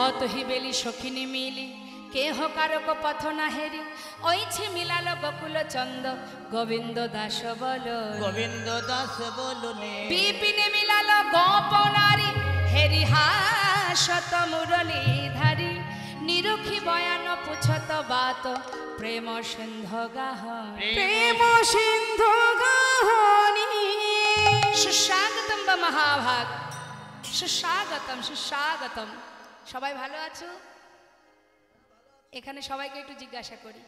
যত হিবেলি সখিনী মিলি কেহ কারক পথ না হেরি ওইছে মিলাল গোকুল চন্দ গোবিন্দ দাস বল গোবিন্দ দাস বলনে বিপিনে মিলাল গোপ নারী হেরি হাসত মুরলী ধারী নিরুখী বয়ান পুছত বাত প্রেম সিন্ধু গাহ প্রেম সিন্ধু গাহনি। সুস্বাগতম বা মহাভাগ, সুস্বাগতম সুস্বাগতম। সবাই ভালো আছো? এখানে সবাইকে একটু জিজ্ঞাসা করি,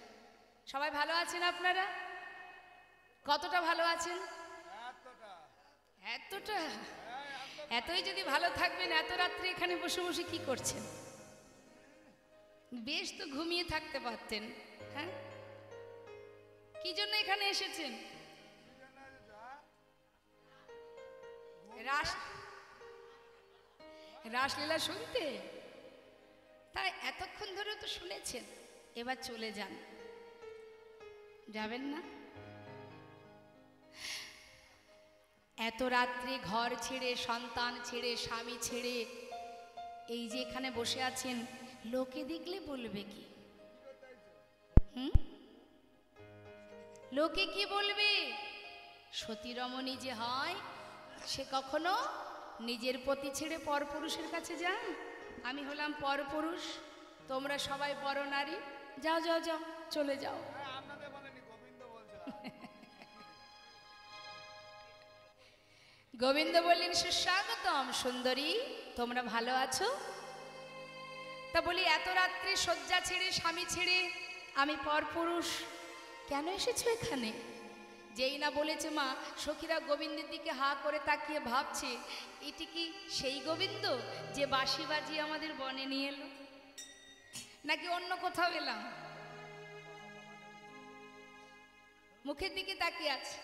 সবাই ভালো আছেন আপনারা? কতটা ভালো আছেন? এতটা? এতই যদি ভালো থাকবেন এত রাত্রে এখানে বসে বসে কি করছেন? বেশ তো ঘুমিয়ে থাকতে পারতেন। হ্যাঁ, কি জন্য এখানে এসেছেন? রাসলীলা শুনতে? তাই এতক্ষণ ধরে তো শুনেছেন, এবার চলে যান। যাবেন না? এত রাত্রে ঘর ছেড়ে, সন্তান ছেড়ে, স্বামী ছেড়ে এই যে এখানে বসে আছেন, লোকে দেখলে বলবে কি? লোকে কি বলবে? সতী রমণী যে হয় সে কখনো নিজের পতি ছেড়ে পরপুরুষের কাছে যায়? আমি হলাম পরপুরুষ, তোমরা সবাই পরনারী। যাও যাও যাও, চলে যাও। গোবিন্দ বললেন সুস্বাগতম সুন্দরী, তোমরা ভালো আছো? তা বলি এত রাত্রে শয্যা ছেড়ে, স্বামী ছেড়ে, আমি পরপুরুষ, কেন এসেছো এখানে? যেই না বলেছে মা, সখীরা গোবিন্দের দিকে হা করে তাকিয়ে ভাবছে এটি কি সেই গোবিন্দ যে বাঁশি বাজিয়ে আমাদের বনে নিয়ে এলো, নাকি অন্য কোথাও এলাম? মুখের দিকে তাকিয়ে আছে,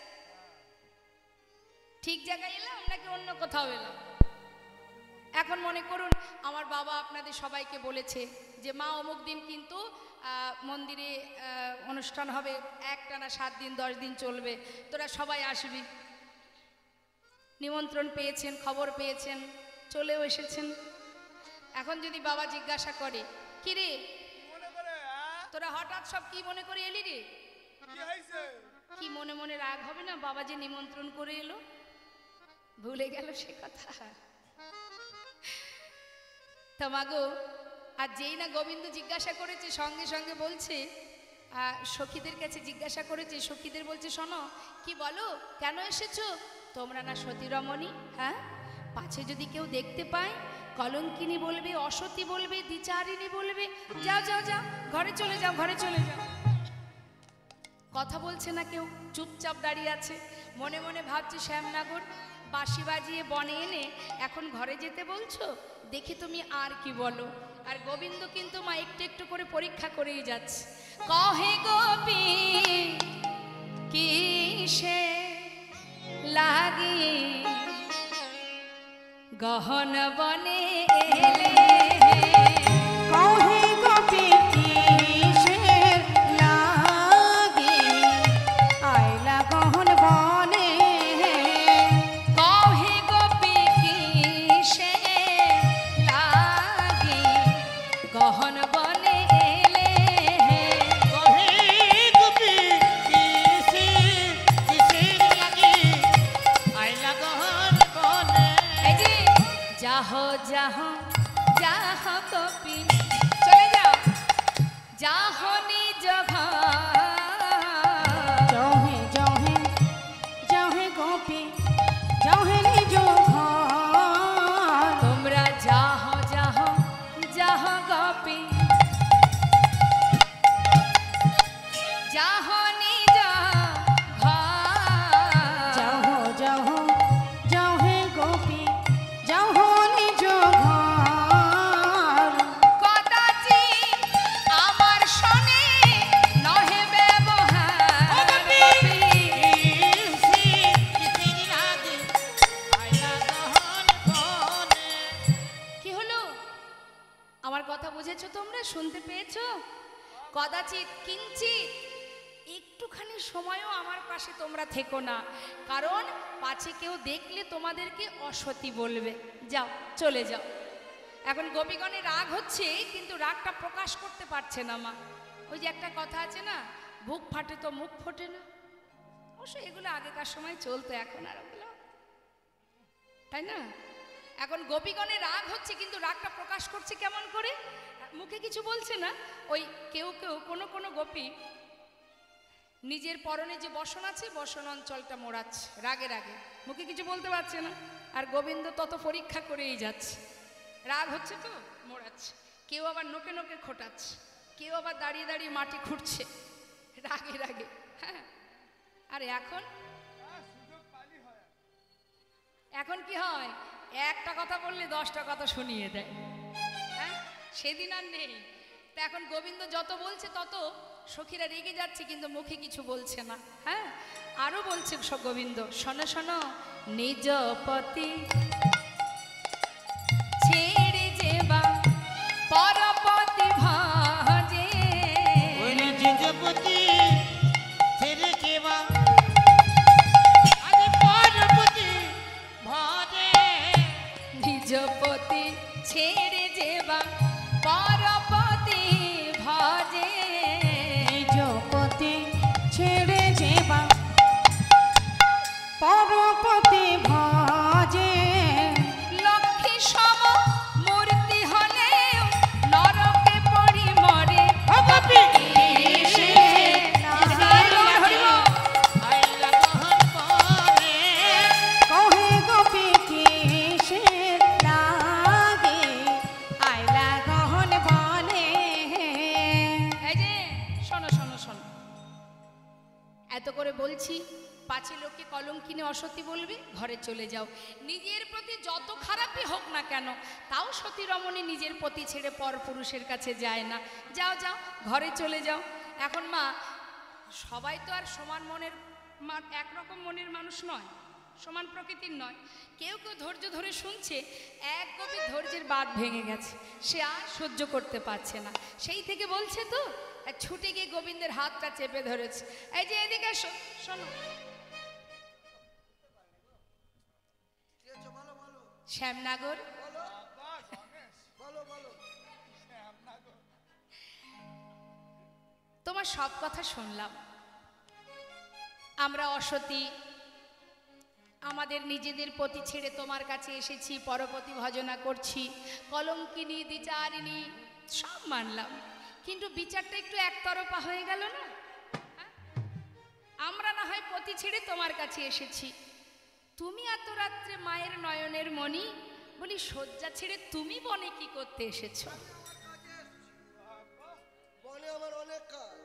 ঠিক জায়গায় এলাম নাকি অন্য কোথাও এলাম? এখন মনে করুন আমার বাবা আপনাদের সবাইকে বলেছে যে মা অমুক দিন কিন্তু মন্দিরে অনুষ্ঠান হবে, একটানা 7 দিন 10 দিন চলবে, তোরা সবাই আসবি। নিমন্ত্রণ পেয়েছেন, খবর পেয়েছেন, চলেও এসেছেন। এখন যদি বাবা জিজ্ঞাসা করে কি রে তোরা হঠাৎ সব কি মনে করে এলি রে, কি মনে মনে রাগ হবে না? বাবা যে নিমন্ত্রণ করে এলো, ভুলে গেল সে কথা? তা মাগো, আর যেই না গোবিন্দ জিজ্ঞাসা করেছে সঙ্গে সঙ্গে বলছে, সখীদের কাছে জিজ্ঞাসা করেছে, সখীদের বলছে শোনো কি বলো, কেন এসেছো? তোমরা না সতী রমণী? হ্যাঁ, পাছে যদি কেউ দেখতে পায় কলঙ্কিনী বলবে, অসতী বলবে, দ্বিচারিণী বলবে। যাও যাও যাও, ঘরে চলে যাও, ঘরে চলে যাও। কথা বলছে না কেউ, চুপচাপ দাঁড়িয়ে আছে, মনে মনে ভাবছে শ্যামনগর বাঁশি বাজিয়ে বনে এনে এখন ঘরে যেতে বলছো, দেখি তুমি আর কি বলো। আর গোবিন্দ কিন্তু মা একটু একটু করে পরীক্ষা করেই যাচ্ছে। কহে গোপী কিসে লাগি গহন বনে এলে, কহে গোপী কিসের লাগি আইলা গহন বনে, কহে গোপী কিসে লাগি গহন বনে এলে, কহে গোপী কিসের লাগি আইলা গহন বনে। এই যে যাহ যাহ যাহ গোপী, চলে যাও, যাহ নিজ ঘর, জহে জহে জহে গোপী জহে নিজ ঘর, তোমরা যাহ যাহ যাহ গোপী যাহ নিজ ঘর, জহ জহ জহে গোপী জহ নিজ ঘর, কদাচি আমার শনে নহে ব্যবহার, কি হলো? আমার কথা বুঝেছো তোমরা? শুনতে পেয়েছো? কদাচিৎ কিঞ্চিৎ একটুখানি সময়ও আমার পাশে তোমরা থেকো না, কারণ পাছে কেউ দেখলে তোমাদেরকে অসতী বলবে। যাও, চলে যাও। এখন গোপীগণের রাগ হচ্ছে, কিন্তু রাগটা প্রকাশ করতে পারছে না মা। ওই যে একটা কথা আছে না, বুক ফাটে তো মুখ ফোটে না। অবশ্য এগুলো আগেকার সময় চলতো, এখন আর ওগুলো, তাই না? এখন গোপীগণের রাগ হচ্ছে, কিন্তু রাগটা প্রকাশ করছে কেমন করে? মুখে কিছু বলছে না। ওই কেউ কেউ কোনো কোনো গোপী নিজের পরনে যে বসন আছে, বসন অঞ্চলটা মোড়াচ্ছে রাগে রাগে, মুখে কিছু বলতে পারছে না। আর গোবিন্দ তত পরীক্ষা করেই যাচ্ছে, রাগ হচ্ছে তো মোড়াচ্ছে। কেউ আবার নোকে নোকে খোটাচ্ছে, কেউ আবার দাঁড়িয়ে দাঁড়িয়ে মাটি খুঁড়ছে রাগে রাগে। হ্যাঁ, আর এখন এখন কি হয়, একটা কথা বললে 10টা কথা শুনিয়ে দেয়। হ্যাঁ, সেদিন আর নেই। তা এখন গোবিন্দ যত বলছে তত সখীরা রেগে যাচ্ছে, কিন্তু মুখে কিছু বলছে না। হ্যাঁ, আরো বলছে গোবিন্দ, শোনো শোনো, নিজ পতি ছেড়ে যেবা পরপতি ভাজে। ওই নিজ পতি ছেড়ে যেবা আজ পরপতি ভাজে। নিজ পতি ছেড়ে যেবা পরপতি ভাজে। নিজ পতি ছেড়ে যেবা পরপতি ভাজে। লক্ষ্মী সম মূর্তি হলে নরকে পড়ি মরে। আইলা গহন বনে। কহে গোপী কিসের লাগে আইলা গহন বনে। এই যে শোনো শোনো শোনো, এত করে বলছি, পাছে লোকে কলঙ্কিনী অসতী বলবে, ঘরে চলে যাও। নিজের প্রতি যত খারাপই হোক না কেন, তাও সতী রমণী নিজের পতি ছেড়ে পর পুরুষের কাছে যায় না। যাও যাও, ঘরে চলে যাও। এখন মা, সবাই তো আর সমান মনের, একরকম মনের মানুষ নয়, সমান প্রকৃতির নয়। কেউ কেউ ধৈর্য ধরে শুনছে, এক কবি ধৈর্যের বাঁধ ভেঙে গেছে, সে আর সহ্য করতে পারছে না, সেই থেকে বলছে তো, ছুটে গিয়ে গোবিন্দের হাতটা চেপে ধরেছে। এই যে এদিকে শোনো, শ্যামনগর, তোমার সব কথা শুনলাম। আমরা অসতী, আমাদের নিজেদের পতি ছেড়ে তোমার কাছে এসেছি, পরপতি ভজনা করছি, কলঙ্কিনী দ্বিচারিণী সব মানলাম, কিন্তু বিচারটা একটু একতরফা হয়ে গেল না? হ্যাঁ? আমরা না হয় পতি ছেড়ে তোমার কাছে এসেছি, তুমি এত রাত্রে মায়ের নয়নের মণি, বলি শয্যা ছেড়ে তুমি বনে কি করতে এসেছো? বনে আমার অনেক কাজ।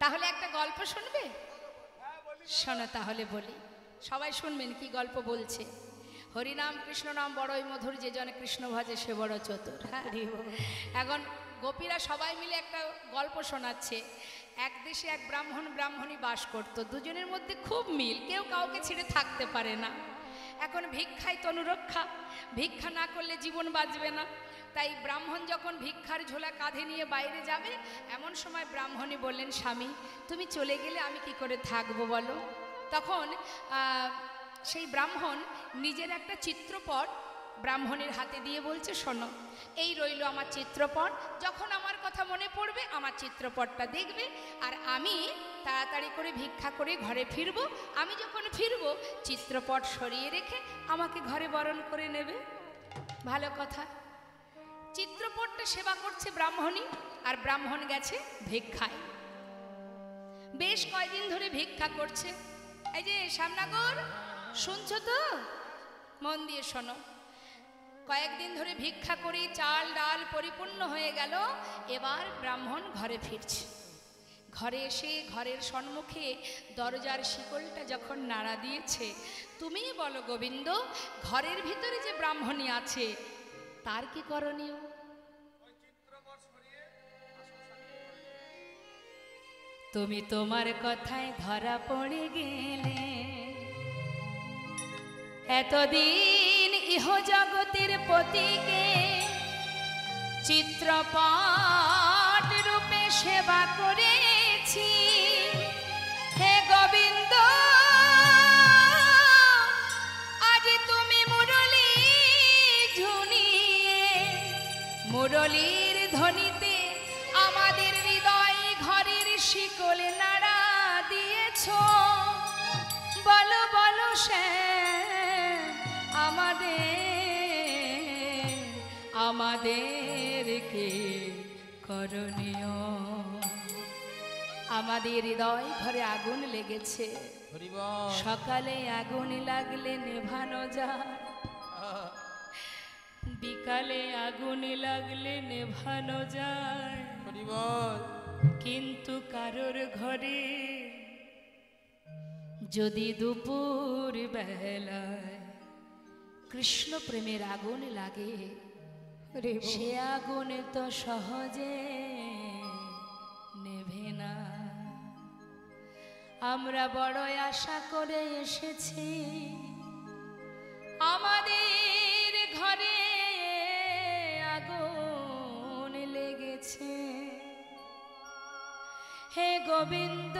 তাহলে একটা গল্প শুনবে? শোনো তাহলে বলি, সবাই শুনবেন কি গল্প বলছে। হরিনাম কৃষ্ণ নাম বড়ই মধুর, যে জনে কৃষ্ণ ভজে সে বড় চতুর। হ্যাঁ, এখন গোপীরা সবাই মিলে একটা গল্প শোনাচ্ছে। এক দেশে এক ব্রাহ্মণ ব্রাহ্মণী বাস করত, দুজনের মধ্যে খুব মিল, কেউ কাউকে ছেড়ে থাকতে পারে না। এখন ভিক্ষাই তনুরক্ষা, ভিক্ষা না করলে জীবন বাঁচবে না। তাই ব্রাহ্মণ যখন ভিক্ষার ঝোলা কাঁধে নিয়ে বাইরে যাবে, এমন সময় ব্রাহ্মণী বললেন, স্বামী তুমি চলে গেলে আমি কি করে থাকবো বলো? তখন সেই ব্রাহ্মণ নিজের একটা চিত্রপট ব্রাহ্মণের হাতে দিয়ে বলছে, শোনো এই রইল আমার চিত্রপট, যখন আমার কথা মনে পড়বে আমার চিত্রপটটা দেখবে, আর আমি তাড়াতাড়ি করে ভিক্ষা করে ঘরে ফিরবো। আমি যখন ফিরবো চিত্রপট সরিয়ে রেখে আমাকে ঘরে বরণ করে নেবে। ভালো কথা। চিত্রপটটা সেবা করছে ব্রাহ্মণী, আর ব্রাহ্মণ গেছে ভিক্ষায়। বেশ কয়দিন ধরে ভিক্ষা করছে। এই যে শ্যামনগর, শুনছো তো? মন দিয়ে শোনো। কয়েকদিন ধরে ভিক্ষা করে চাল ডাল পরিপূর্ণ হয়ে গেল, এবার ব্রাহ্মণ ঘরে ফিরছে। ঘরে এসে ঘরের সম্মুখে দরজার শিকলটা যখন নাড়া দিয়েছে, তুমিই বলো গোবিন্দ, ঘরের ভিতরে যে ব্রাহ্মণী আছে তার কি করণীয়? তুমি তোমার কথায় ধরা পড়ে গেলে, এতদিন ইহ জগতের পতিকে চিত্রপট রূপে সেবা করেছি। হে গোবিন্দ, আজ মুরলীর ধ্বনিতে আমাদের হৃদয় ঘরের শিকলে নাড়া দিয়েছ। বলো বলো শ্যাম আমাদেরকে করণীয়। আমাদের হৃদয় ঘরে আগুন লেগেছে, হরি বল। সকালে আগুন লাগলে নেভানো যায়, বিকালে আগুন লাগলে নেভানো যায়, হরি বল। কিন্তু কারোর ঘরে যদি দুপুর বেলায় কৃষ্ণ প্রেমের আগুন লাগে, সে আগুন তো সহজে নেভে না। আমরা বড় আশা করে এসেছি, আমাদের ঘরে আগুন লেগেছে। হে গোবিন্দ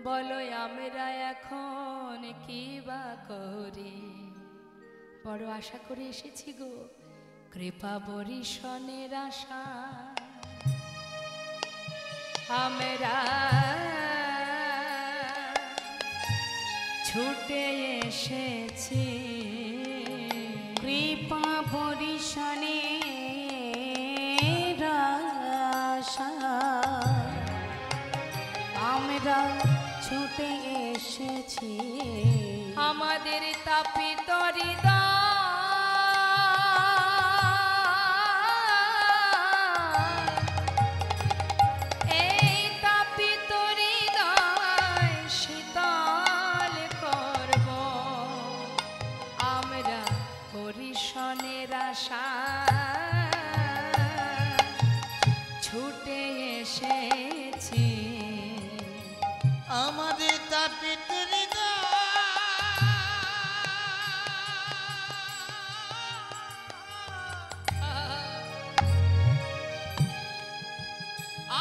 বলো আমরা এখন কি বা করি। বড় আশা করে এসেছি গো, কৃপা বরিশনের আশা আমরা ছুটে এসেছি। কৃপা বরিশনে আমরা ছুটে এসেছি। আমাদের তাপিত হৃদয় এই তাপিত হৃদয় শীতল করব আমরা বরিশনের আশা ছুটে এসেছি। আমাদের তাপিত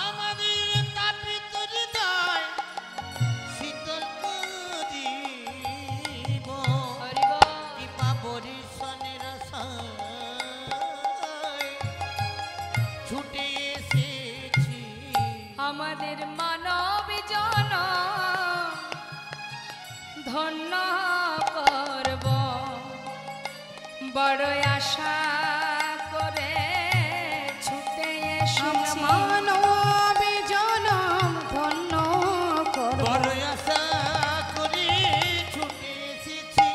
আমাদের তাপিত হৃদয় শীতল করিব কৃপা বরিশনের আশায় ছুটে এসেছি। আমাদের মানব জন ধন্য করব বড় আশা করে ছুটে এসেছি। মানব জনম ধন্য করব বড় আশা করে ছুটে এসেছি।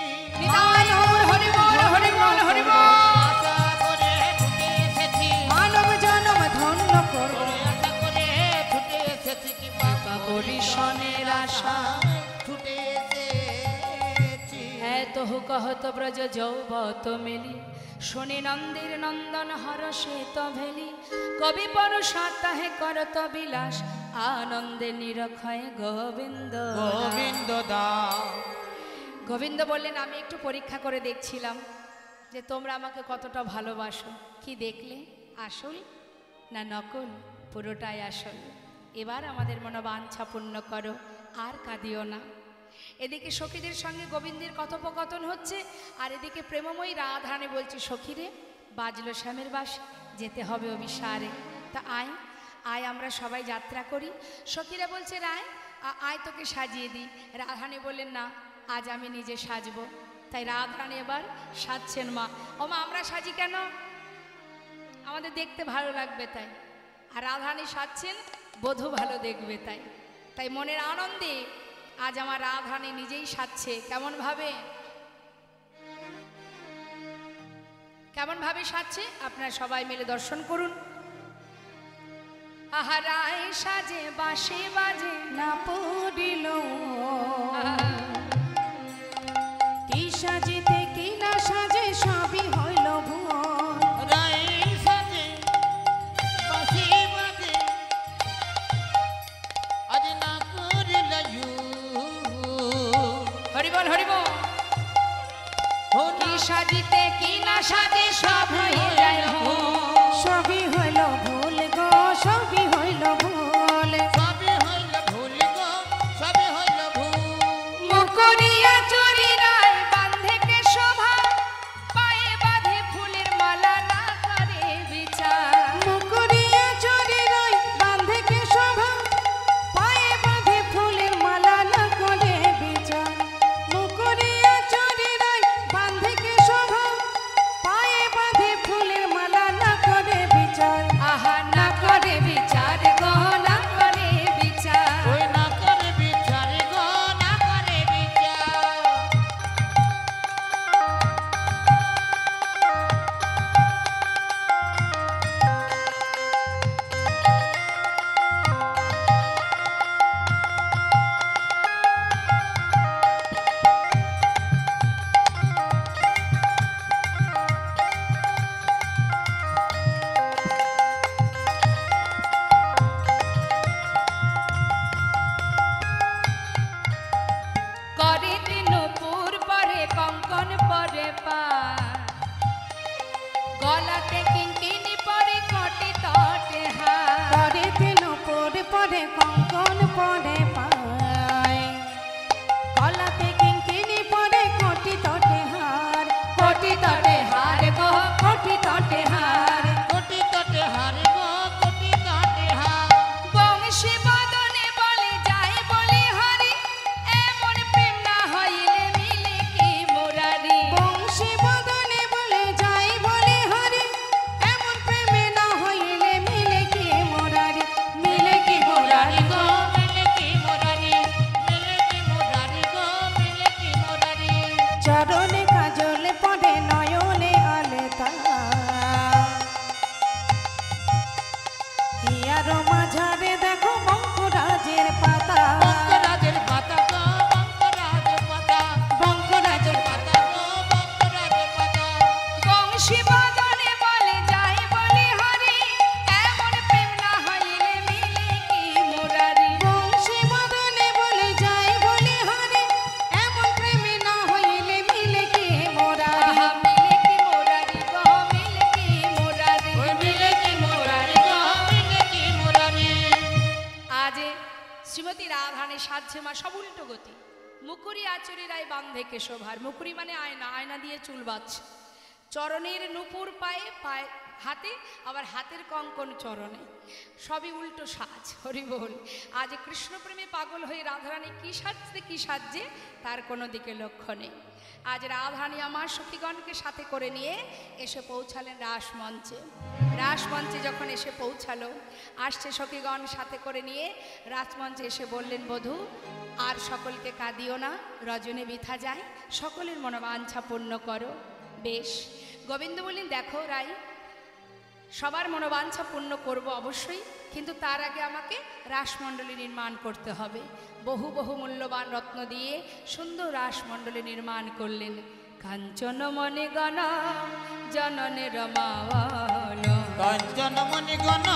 হরি বল হরি বল হরি বল। আশা করে ছুটে এসেছি। মানব জনম ধন্য করব বড় আশা করে ছুটে এসেছি। কৃপা বরিশনের আশা ছুটে এসেছি। তহু কহত ব্রজ যৌবত মেলি শনি নন্দির নন্দন হরষে তো ভেলি কবি পরশা তাহে করত বিলাস আনন্দে নিরক্ষয় গোবিন্দ গোবিন্দ দা গোবিন্দ বললেন আমি একটু পরীক্ষা করে দেখছিলাম যে তোমরা আমাকে কতটা ভালোবাসো। কি দেখলে আসল না নকল? পুরোটাই আসল। এবার আমাদের মনোবাঞ্ছা পূর্ণ করো, আর কাঁদিও না। এদিকে সখীদের সঙ্গে গোবিন্দের কথোপকথন হচ্ছে, আর এদিকে প্রেমময়ী রাধারানী বলছে সখীরে বাজলো শ্যামের বাঁশি, যেতে হবে অভিসারে, তা আয় আয় আমরা সবাই যাত্রা করি। সখীরা বলছে রায় আয় তোকে সাজিয়ে দিই। রাধারানী বললেন না আজ আমি নিজে সাজবো। তাই রাধারানী এবার সাজছেন। মা ও মা আমরা সাজি কেন? আমাদের দেখতে ভালো লাগবে তাই। আর রাধারানী সাজছেন বধূ ভালো দেখবে তাই। তাই মনের আনন্দে আজ আমার রাধারানী নিজেই সাজছে। কেমন ভাবে সাজছে আপনারা সবাই মিলে দর্শন করুন। আহারায় সাজে বাঁশি বাজে না পড়িল কি সাজিতে কি না সাজে সবই হইল ভুল। রাই সাজে বাঁশি বাজে আজ না করিল হরিবল হরিবল। কি সাজিতে কি না সাজে সব হয়ে যায় সবই হইল ভুল গো সবই হইল ভুল। সবই হইল ভুল গো সবই হইল ভুল। মুকরিয়া চুরি রায় বাঁধে কে শোভা পায়ে বাঁধে ফুলের পরনে কাজল পরে নয়নে আলতা হিয়ার মাঝারে দেখো বঙ্করাজের পাতা বঙ্করাজের পাতা গো বঙ্করাজের পাতা বঙ্করাজের পাতা গো বঙ্করাজের পাতা বংশী বাদনে বলে যাই বলি হরি এমন প্রেম না হইলে মিলে কি মুরারি বংশী মদনে বলে যাই বলি হারে এমন প্রেমে না হইলে মিলে কি মোরারি আহা মিলে কি মুরারি গো মিলে কি মুরারি ওই মিলে কি মুরারি গো মিলে কি মুরারি আজ শ্রীমতী রাধানে সাজছে মা সব উল্টো গতি মুকুরি আচরি রায় বান্ধে কেশভার মুকুরি মানে আয়না আয়না দিয়ে চুল বাঁধছে চরণের নূপুর পায়ে পায়ে হাতে আবার হাতের কঙ্কন চরণে সবই উল্টো সাজ হরি বল আজ কৃষ্ণপ্রেমে পাগল হয়ে রাধারানী কি সাজছে তার কোনো দিকে লক্ষ্য নেই আজ রাধারানী আমার সখীগণকে সাথে করে নিয়ে এসে পৌঁছালেন রাসমঞ্চে রাসমঞ্চে যখন এসে পৌঁছালো আসছে সখীগণ সাথে করে নিয়ে রাজমঞ্চে এসে বললেন বধূ আর সকলকে কাঁদিও না রজনে বৃথা যায় সকলের মনোবাঞ্ছা পূর্ণ করো বেশ গোবিন্দ বললেন দেখো রাই সবার মনোবাঞ্ছা পূর্ণ করব অবশ্যই কিন্তু তার আগে আমাকে রাসমণ্ডলী নির্মাণ করতে হবে বহু বহু মূল্যবান রত্ন দিয়ে সুন্দর রাসমণ্ডলী নির্মাণ করলেন কাঞ্চন মনে গণ জননের মাওয়াল কাঞ্চন মণি গণ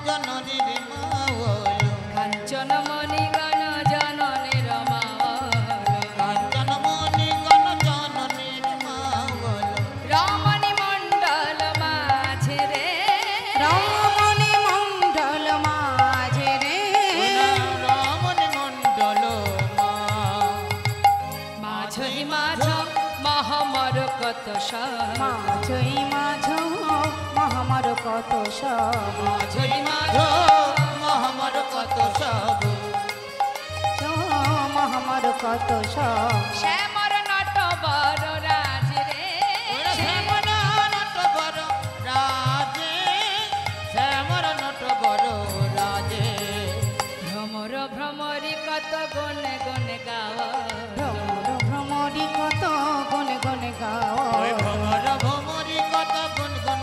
জননীর মাওয়াল কাঞ্চন মনে গণ জননের মাওয়াল কাঞ্চন মণি গণ জননীর মাওয়াল রমণী মণ্ডল মাঝে রে রমণী মণ্ডল মাঝে রে রমণী মণ্ডল মা মাঝই মাঝ মহামর কত সব মাঝই মাঝ মহামার কত সব মাঝই মাঝ মহামর কত সব মহামার কত সব শ্যামর নট বড় রাজ রে শ্যামর নট বড় রাজে শ্যামর নট বড় রাজে ভ্রমর ভ্রমরি কত গনে গনে গাওয়া ভ্রমর ভ্রমরি কত গনে গনে গাও ওই ভ্রমর ভ্রমরি কত গুন গুন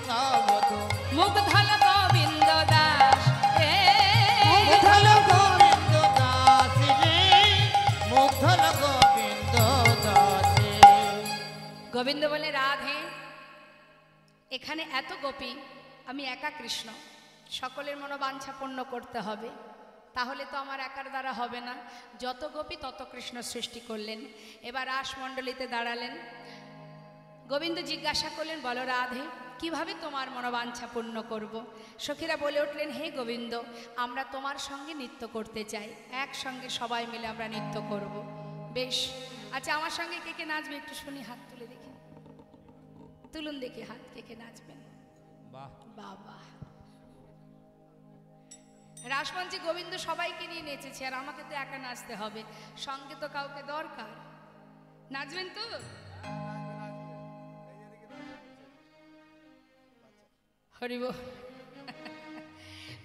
গাবত মুগ্ধল গোবিন্দ দাস রে মুগ্ধল গোবিন্দ দাস রে মুগ্ধল গোবিন্দ দাস গোবিন্দ বলে রাধে এখানে এত গোপী আমি একা কৃষ্ণ সকলের মনোবাঞ্ছা পূর্ণ করতে হবে তাহলে তো আমার একার দ্বারা হবে না যত গোপী তত কৃষ্ণ সৃষ্টি করলেন এবার রাসমণ্ডলীতে দাঁড়ালেন গোবিন্দ জিজ্ঞাসা করলেন বলো রাধে কিভাবে তোমার মনোবাঞ্ছা পূর্ণ করব সখীরা বলে উঠলেন হে গোবিন্দ আমরা তোমার সঙ্গে নৃত্য করতে চাই একসঙ্গে সবাই মিলে আমরা নৃত্য করব বেশ আচ্ছা আমার সঙ্গে কে কে নাচবে একটু শুনি হাত তুলে দেখি তুলুন দেখি হাত কে কে নাচবেন বাহ বাবা রাসমঞ্চে গোবিন্দ সবাইকে নিয়ে নেচেছে আর আমাকে তো একা নাচতে হবে সঙ্গে তো কাউকে দরকার নাচবেন তো হরিব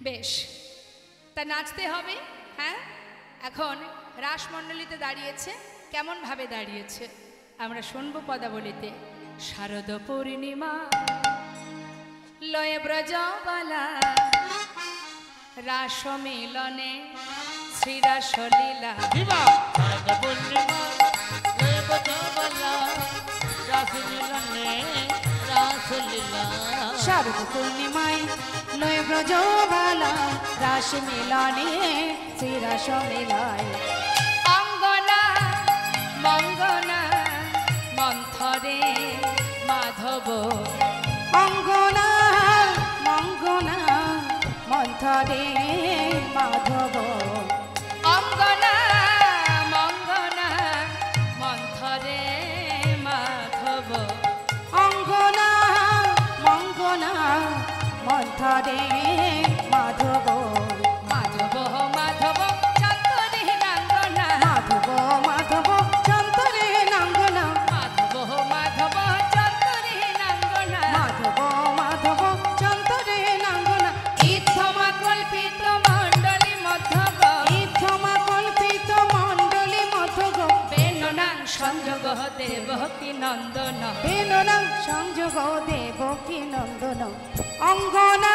বেশ তা নাচতে হবে হ্যাঁ এখন রাসমণ্ডলীতে দাঁড়িয়েছে কেমন ভাবে দাঁড়িয়েছে আমরা শুনবো পদাবলিতে শারদ পূর্ণিমা লয়ে ব্রজবালা রাস মিলনে শ্রীরাসলীলা দিবা শারদ পূর্ণিমা দেব জবলা রাস মিলনে রাসলীলা শারদ পূর্ণিমায় নয় ব্রজবালা রাস মিলনে শ্রীরাস মিলায় অঙ্গনা মঙ্গনা মন্থরে মাধব অঙ্গনা মঙ্গনা মন্থরে মাধব অঙ্গনা মঙ্গনা মন্থরে মাধব অঙ্গনা মঙ্গনা মন্থরে মাধব মাধব মাধব চন্দরে নাঙ্গনা মাধব মাধব চন্তরে নাঙ্গনা মাধব মাধব চন্দরে নাঙ্গনা মাধব মাধব চন্তরে নাঙ্গনা ইথমা কল্পিত মণ্ডলী মধ্যগ ইথমা কল্পিত মণ্ডলী মধগ বেননাং সংযোগ দেব দেবকী নন্দন বেলনা সংযোগ দেবকী নন্দন অঙ্গনা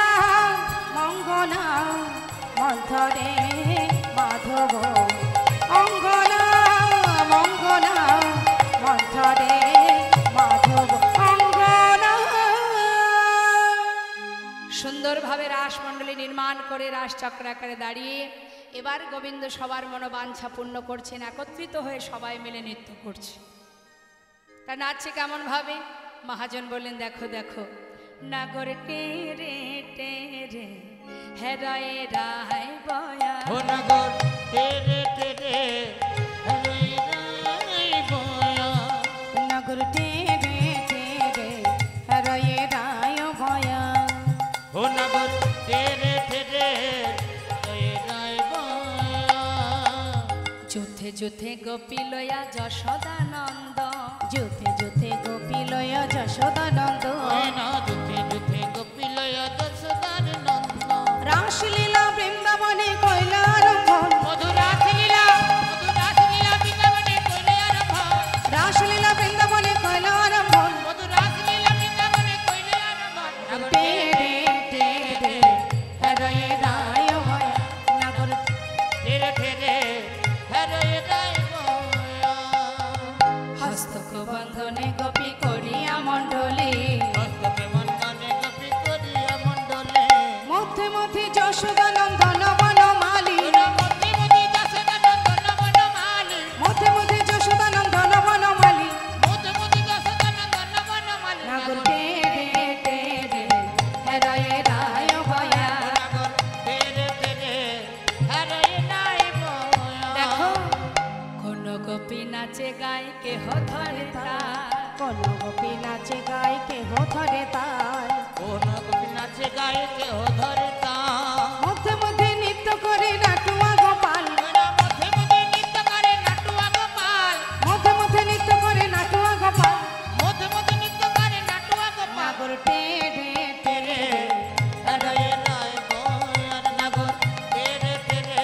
মঙ্গনা মন্থরে মাধব অঙ্গনা মঙ্গনা মন্থরে মাধব অঙ্গনা। সুন্দরভাবে রাসমণ্ডলী নির্মাণ করে রাসচক্র আকারে দাঁড়িয়ে এবার গোবিন্দ সবার মনোবাঞ্ছা পূর্ণ করছেন, একত্রিত হয়ে সবাই মিলে নৃত্য করছে। তা নাচছে কেমন ভাবে? মহাজন বললেন দেখো দেখো, নাগর টেরে টেরে হেরায় রায় বয়া, ও নগর তেরে তেরে হরে রাই বয়া, নগর টেরে টেরে হরয়ে রায় ভয়া, ও নগর তেরে তেরে হরে রাই বয়া, যুথে যুথে গোপী লয়া যশোদানন্দ, যুথে যুথে গোপী লয় যশোদানন্দ, ওই না দুঃখে দুঃখে গোপিলয়া দশদার নন্দ, রাসলীলা বৃন্দাবনে কৈলারম্ভন, মধুরাস লীলা বৃন্দাবনে কইলে আরম্ভ, রাসলীলা বৃন্দাবনে কৈলারম্ভন, মধুরাস লীলা বৃন্দাবনে কইলে আরম্ভ, নগর টেরে টেরে হরয়ে রায় ভয়া, নগর তেরে তেরে হরে রাই বয়া, হস্তক বন্ধনে গোপী করিয়া মণ্ডলী, হস্তকে বন্ধনে গোপী করিয়া মণ্ডলে, মধ্যে মধ্যে যশোদানন্দন বনমালী, ওরা মধ্যে মধ্যে দশদানন্দন বনমালী, মধ্যে মধ্যে যশোদানন্দন বনমালী, মধ্যে মধ্যে দশদানন্দন বনমালী, নগর টেরে টেরে হরয়ে রায় ভয়া, নগর তেরে তেরে হরে রাই বয়া, দেখো কোন গোপী নাচে গায় কেহ ধরে তার, কোন গোপী নাচে গায় কেহ ধরে তার, কোন গোপী নাচে গায়ে কেহ ধরে তা, মধ্যে মধ্যে নৃত্য করে নাটুয়া গোপাল, ওরা মধ্যে মধ্যে নৃত্য করে নাটুয়া গোপাল, মধ্যে মধ্যে নৃত্য করে নাটুয়া গোপাল, মধ্যে মধ্যে নৃত্য করে নাটুয়া গোপাল, নগর টেরে টেরে হরে রাই বয়া, নগর তেরে তেরে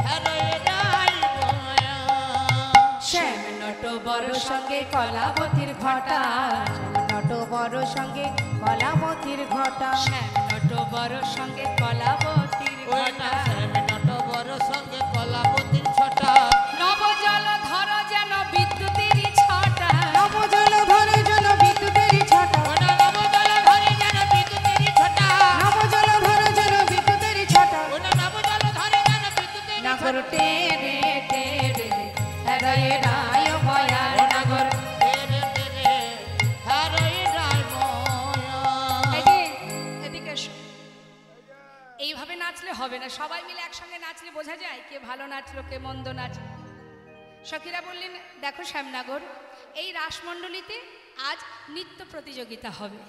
হরে রাই বয়া, শ্যাম নট বড় সঙ্গে কলাবতীর ঘটা, নট বড় সঙ্গে কলাবতীর ঘটা, শ্যাম নট বড় সঙ্গে কলাবতীর ওই ঘটা, না শ্যামে নট বড় সঙ্গে কলাবতীর ছটা, নবজল ধর যেন বিদ্যুতেরই ছটা, নবজল ধরে যেন বিদ্যুতের ছটা, ওনা নবজল ধরে যেন বিদ্যুতের ছটা, নবজল ধরে যেন বিদ্যুতের ছটা, ওনা নবজল ধরে যেন বিদ্যুতের নগর ছটা, টেরে টেরে হরয়ে রায় ভয়া, ও নগর তেরে তেরে হরে রাই বয়া, এই যে, এদিকে এসো। এইভাবে নাচলে হবে না, সবাই মিলে একসঙ্গে নাচলে বোঝা যায় কে ভালো নাচলো কে মন্দ নাচলো। সখীরা বললেন দেখো শ্যামনগর, এই রাসমণ্ডলীতে আজ নৃত্য প্রতিযোগিতা হবে,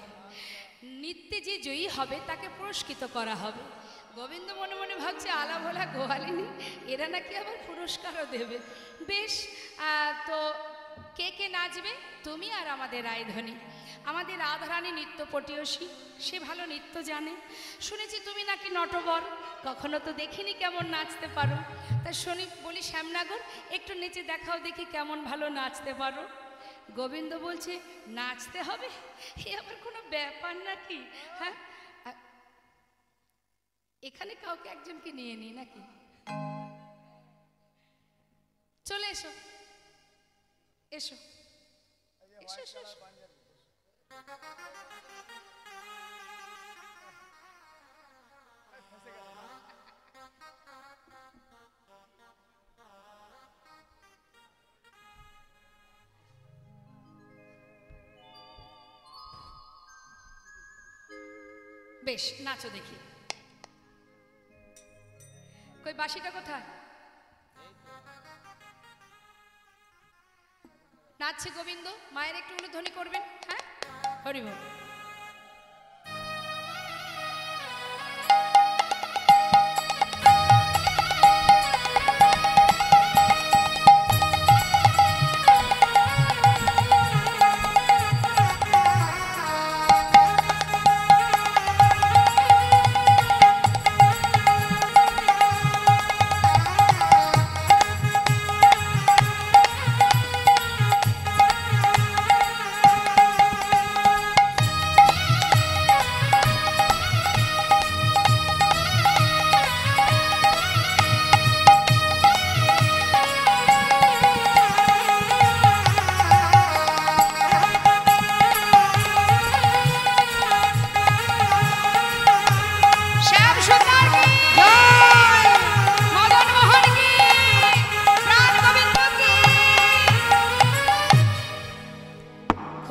নৃত্যে যে জয়ী হবে তাকে পুরস্কৃত করা হবে। গোবিন্দ মনে মনে ভাবছে আলা ভোলা গোয়ালিনী, এরা নাকি আবার পুরস্কারও দেবে। বেশ, তো কে কে নাচবে? তুমি আর আমাদের রায়ধনী, আমাদের রাধারানী নৃত্য পটীয়সী, সে ভালো নৃত্য জানে। শুনেছি তুমি নাকি নটবর, কখনো তো দেখিনি কেমন নাচতে পারো। তা শুনি বলি শ্যামনগর, একটু নেচে দেখাও দেখি কেমন ভালো নাচতে পারো। গোবিন্দ বলছে নাচতে হবে, এ আবার কোনো ব্যাপার নাকি? হ্যাঁ, এখানে কাউকে একজনকে নিয়ে নি নাকি? চলে এসো এসো এসো এসো এসো। বেশ, নাচো দেখি। কই বাঁশিটা কোথায়? নাচছে গোবিন্দ, মায়ের একটু উলুধ্বনি করবেন। হ্যাঁ, হরি বল।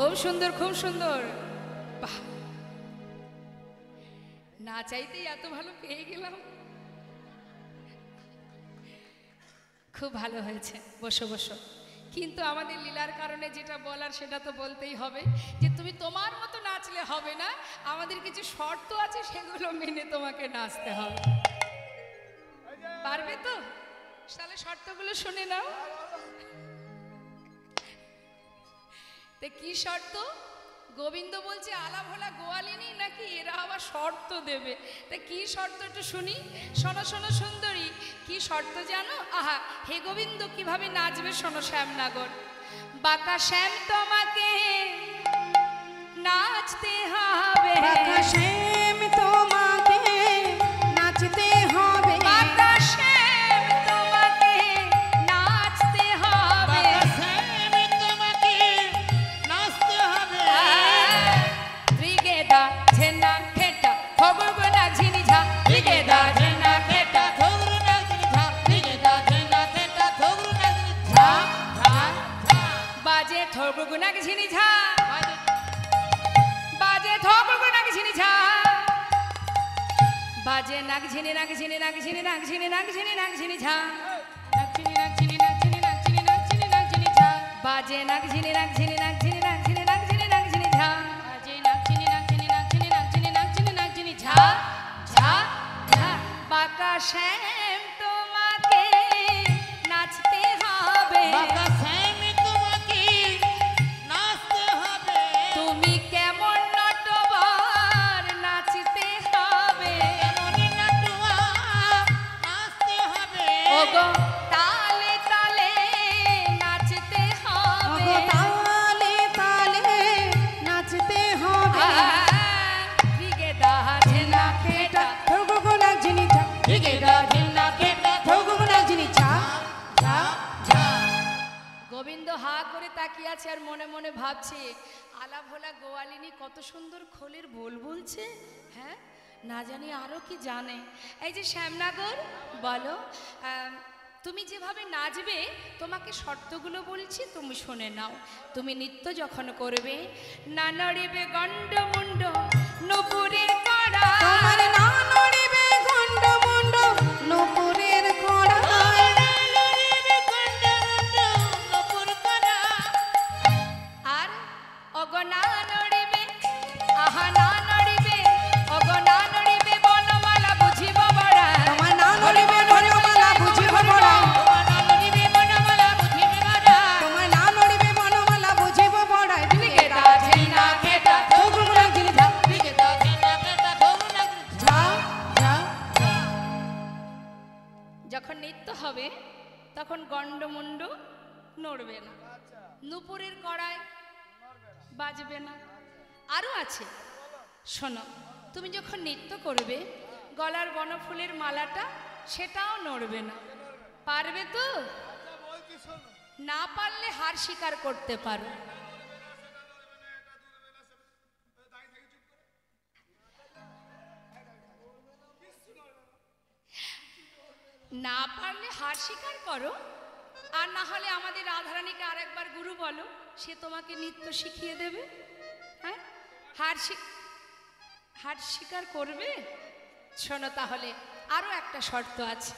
খুব সুন্দর, খুব সুন্দর। বাহ, না চাইতেই এত ভালো পেয়ে গেলাম। খুব ভালো হয়েছে, বসো বসো। কিন্তু আমাদের লীলার কারণে যেটা বলার সেটা তো বলতেই হবে, যে তুমি তোমার মতো নাচলে হবে না, আমাদের কিছু শর্ত আছে, সেগুলো মেনে তোমাকে নাচতে হবে। পারবে তো? তাহলে শর্তগুলো শুনে নাও। তো কি শর্ত? গোবিন্দ বলছে আলা ভোলা গোয়ালিনী নাকি এরা আবার শর্ত দেবে। তা কি শর্ত একটু শুনি। শোনো শোনো সুন্দরী, কি শর্ত জানো? আহা, হে গোবিন্দ কিভাবে নাচবে শোনো। শ্যামনগর, বাঁকা শ্যাম তোমাকে নাচতে হবে, বাঁকা শ্যাম তোমাকে নাচতে হবে, বাঁকা শ্যাম তোমাকে নাচতে হবে, বাবা শ্যাম তোমাকে নাচতে হবে। ত্রিগেদা ঝেনা খেটা খবরগোনা ঝিনিঝা, ত্রিগেদা ঝেনা খেটা থৌরু নাচনি ঝা, দিগে দা ঝেনা খেটা থৌরু নাচনি ঝা ঝা ঝা। বাজে খবরগোনা ঝিনিঝা, বাজে বাজে খবরগোনা ঝিনিঝা, বাজে নাক ঝিনি নাক ঝিনি নাক ঝিনি নাক ঝিনি নাক ঝিনি নাক ঝিনি ঝা, নাক ঝিনি নাক ঝিনি নাক ঝিনি নাক ঝিনি নাক ঝিনি নাক ঝিনি ঝা, বাজে নাক ঝিনি নাক ঝিনি নাক ঝিনি নাক ঝিনি নাক ঝিনি নাক ঝিনি ঝা, বাজে নাক ঝিনি নাক ঝিনি নাক ঝিনি নাক ঝিনি নাক ঝিনি নাক ঝিনি ঝা ঝা ঝা। বাঁকা শ্যাম তোমাকে নাচতে হবে, বাবা শ্যাম তোমাকে নাচতে হবে। তুমি কেমন নটবর নাচতে হবে, এমনই নাটুয়া নাচতে হবে। ওগো তালে তালে নাচতে হবে, ওগো তালে তালে নাচতে হবে, ত্রিগেদা ঝেনা খেটা থৌগো নাচনি ঝা, ত্রিগেদা ঝেনা খেটা থৌগো নাচনি ঝা ঝা ঝা। গোবিন্দ হা করে তাকিয়ে আছে আর মনে মনে ভাবছে আলা ভোলা গোয়ালিনী কত সুন্দর খোলের বোল বলছে। হ্যাঁ, না জানি আরো কি জানে। এই যে শ্যামনগর, বলো তুমি যেভাবে নাচবে, তোমাকে শর্তগুলো বলছি, তুমি শুনে নাও। তুমি নৃত্য যখন করবে, না নড়িবে গণ্ডমুণ্ড নূপুরের কড়া, তোমার না নড়িবে গন্ড মুন্ড নূপুরের কড়াই, আর অগনা নড়িবে, আহা না নড়িবে, অগনা নড়িবে বনমালা বুঝিব বড়া, তোমার না নড়িবে বনমালা বুঝিব বড়াই, তোমার না নড়িবে বনমালা বুঝিব বড়াই, ত্রিগেদা ঝেনা খেটা থৌগো নাচনি ঝা ঝা ঝা ঝা। যখন নৃত্য হবে তখন গণ্ডমুণ্ড নড়বে না, নূপুরের কড়ায় বাজবে না। আরো আছে, শোনো। তুমি যখন নৃত্য করবে, গলার বনফুলের মালাটা সেটাও নড়বে না। পারবে তো? না পারলে হার স্বীকার করতে পারো। না পারলে হার স্বীকার করো, আর না হলে আমাদের রাধারানীকে আরেকবার গুরু বলো, সে তোমাকে নৃত্য শিখিয়ে দেবে। হ্যাঁ, হার স্বীকার করবে। শোনো তাহলে, আরো একটা শর্ত আছে।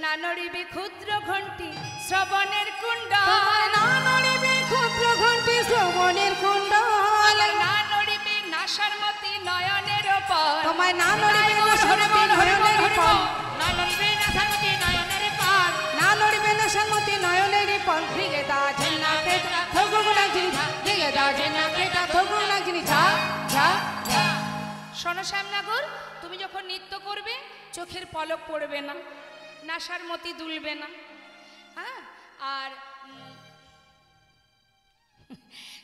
না নড়িবে ক্ষুদ্র ঘণ্টি শ্রবণের কুণ্ড, তোমার না নড়িবে ক্ষুদ্র ঘণ্টি শ্রবণের কুণ্ডল, না নড়িবে নাসারমতি নয়নের ওপর, তোমার না নড়িবে নাসারমতি নয়নের পর, না লড়বে না সামতি নয়নের পার। না নড়িবে নাসারমতি নয়নের পর, ত্রিগেদা ঝেনা খেটা থৌগো নাচনি ঝা, ত্রিগেদা ঝেনা খেটা থৌগো নাচনি ঝা ঝা ঝা। শোনো শ্যামনগর, তুমি যখন নৃত্য করবে চোখের পলক পড়বে না, নাসার মতি দুলবে না। হ্যাঁ, আর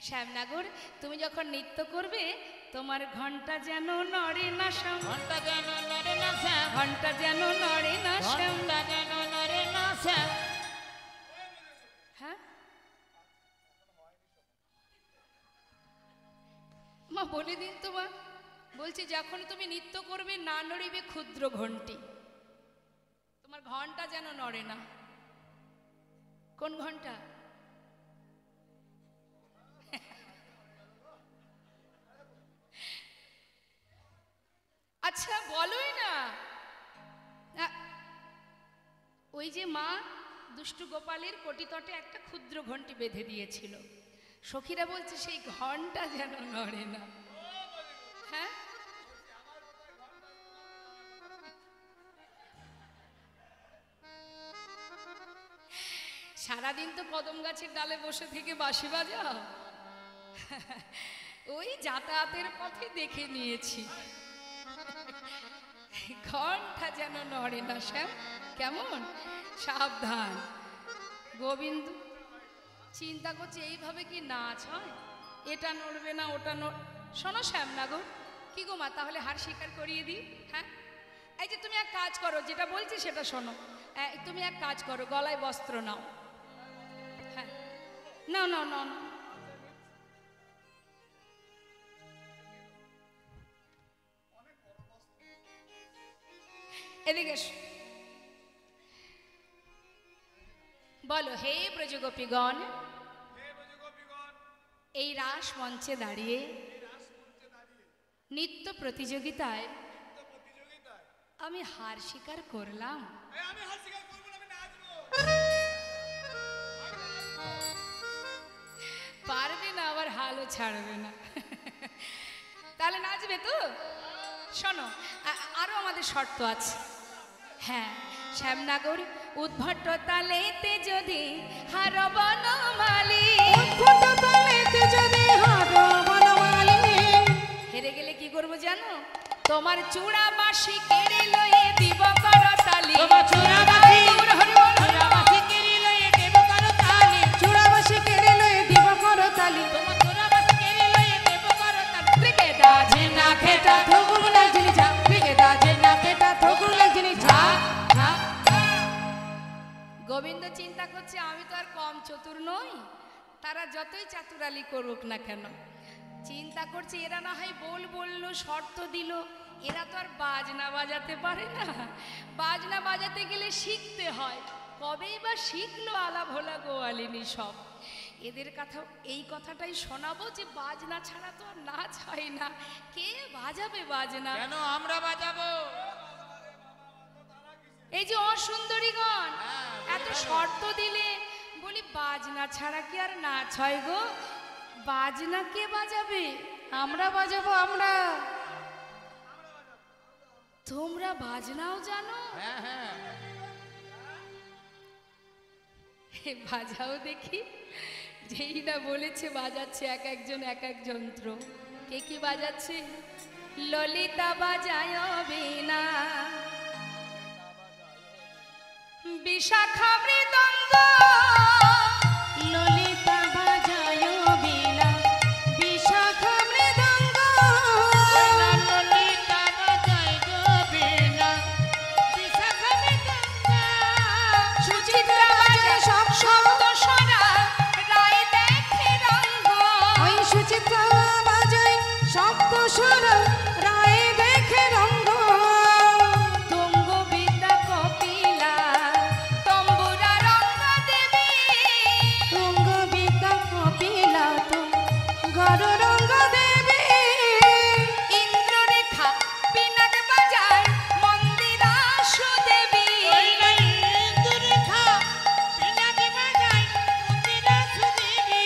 শ্যামনগর, তুমি যখন নৃত্য করবে তোমার ঘন্টা যেন নড়ে না শ্যাম, ঘন্টা যেন নড়ে না শ্যাম, ঘন্টা যেন নড়ে না শ্যাম। ঘন্টা যেন নড়ে না শ্যাম। হ্যাঁ মা, বলে দিন তো মা। বলছি যখন তুমি নৃত্য করবে না নড়িবে ক্ষুদ্র ঘন্টি, তোমার ঘন্টা যেন নড়ে না। কোন ঘন্টা? ওই যে মা দুষ্টু গোপালের কোটিতটে একটা ক্ষুদ্র ঘন্টি বেঁধে দিয়েছিল, সখীরা বলছে সেই ঘন্টা যেন নড়ে না। হ্যাঁ, সারাদিন তো কদম গাছের ডালে বসে থেকে বাঁশি বাজাও, ওই যাতায়াতের পথে দেখে নিয়েছি, ঘন্টা যেন নড়ে না। শ্যাম কেমন সাবধান। গোবিন্দ চিন্তা করছে এইভাবে কি নাচ হয়, এটা নড়বে না ওটা শোনো শ্যামনগর, কি গো মা তাহলে হার স্বীকার করিয়ে দিই। হ্যাঁ, এই যে তুমি এক কাজ করো, যেটা বলছি সেটা শোনো। তুমি এক কাজ করো, গলায় বস্ত্র নাও। হ্যাঁ, নাও নাও নাও নাও। এদিকে এসো। বলো, হে ব্রজগোপীগণ, এই রাস মঞ্চে দাঁড়িয়ে নৃত্য প্রতিযোগিতায় আমি হার স্বীকার করলাম। পারবে না, আবার হালও ছাড়বে না। তাহলে নাচবে তো? শোনো, আরো আমাদের শর্ত আছে। হ্যাঁ, শ্যামনগর উদ্ভট তালেতে যদি হার বনমালী, হেরে গেলে কি করবো জানো? তোমার চূড়া বাঁশি কেড়ে লয়ে দিব করতালি। গোবিন্দ চিন্তা করছে আমি তো আর কম চতুর নই, তারা যতই চাতুরালি করুক না কেন। চিন্তা করছে এরা না হয় বললো, শর্ত দিল, এরা তো আর বাজনা বাজাতে পারে না। বাজনা বাজাতে গেলে শিখতে হয়, কবেই বা শিখলো আলা ভোলা গোয়ালিনী সব। এদের কথা, এই কথাটাই শোনাবো যে বাজনা ছাড়া তো আর নাচ হয় না। কে বাজাবে বাজনা? কেন আমরা বাজাবো? এই যে অসুন্দরীগণ এত শর্ত দিলে, বলি বাজনা ছাড়া কি আর নাচ হয় গো? বাজনা কে বাজাবে? আমরা বাজাবো। আমরা, তোমরা বাজনাও জানো? হ্যাঁ, বাজাও দেখি। যেই না বলেছে বাজাচ্ছে এক একজন এক এক যন্ত্র। কে কি বাজাচ্ছে? ললিতা বাজায় বীণা, বিশাখা মৃদঙ্গ, ললিতা বাজায় বীণা, বিশাখা মৃদঙ্গ, ললিতা বাজায় বীণা, বিশাখা মৃদঙ্গ, সুচিত্রা বাজায় সব শব্দ সরা, রায় দেখে রঙ্গ। ওই সুচিত্রা বাজায় শব্দ সুরা, রায় দেখে রঙ্গ। তুঙ্গ বিদ্যা কপিলা, তম্বুরা রঙ্গ দেবী, তুঙ্গ বিদ্যা কপিলা, গর রঙ্গ দেবী। ইন্দ্ররেখা পিনাক বাজায়, মন্দিরা সুদেবী। ইন্দুরেখা পিনাকি বাজায়, মন্দিরা সুদেবী।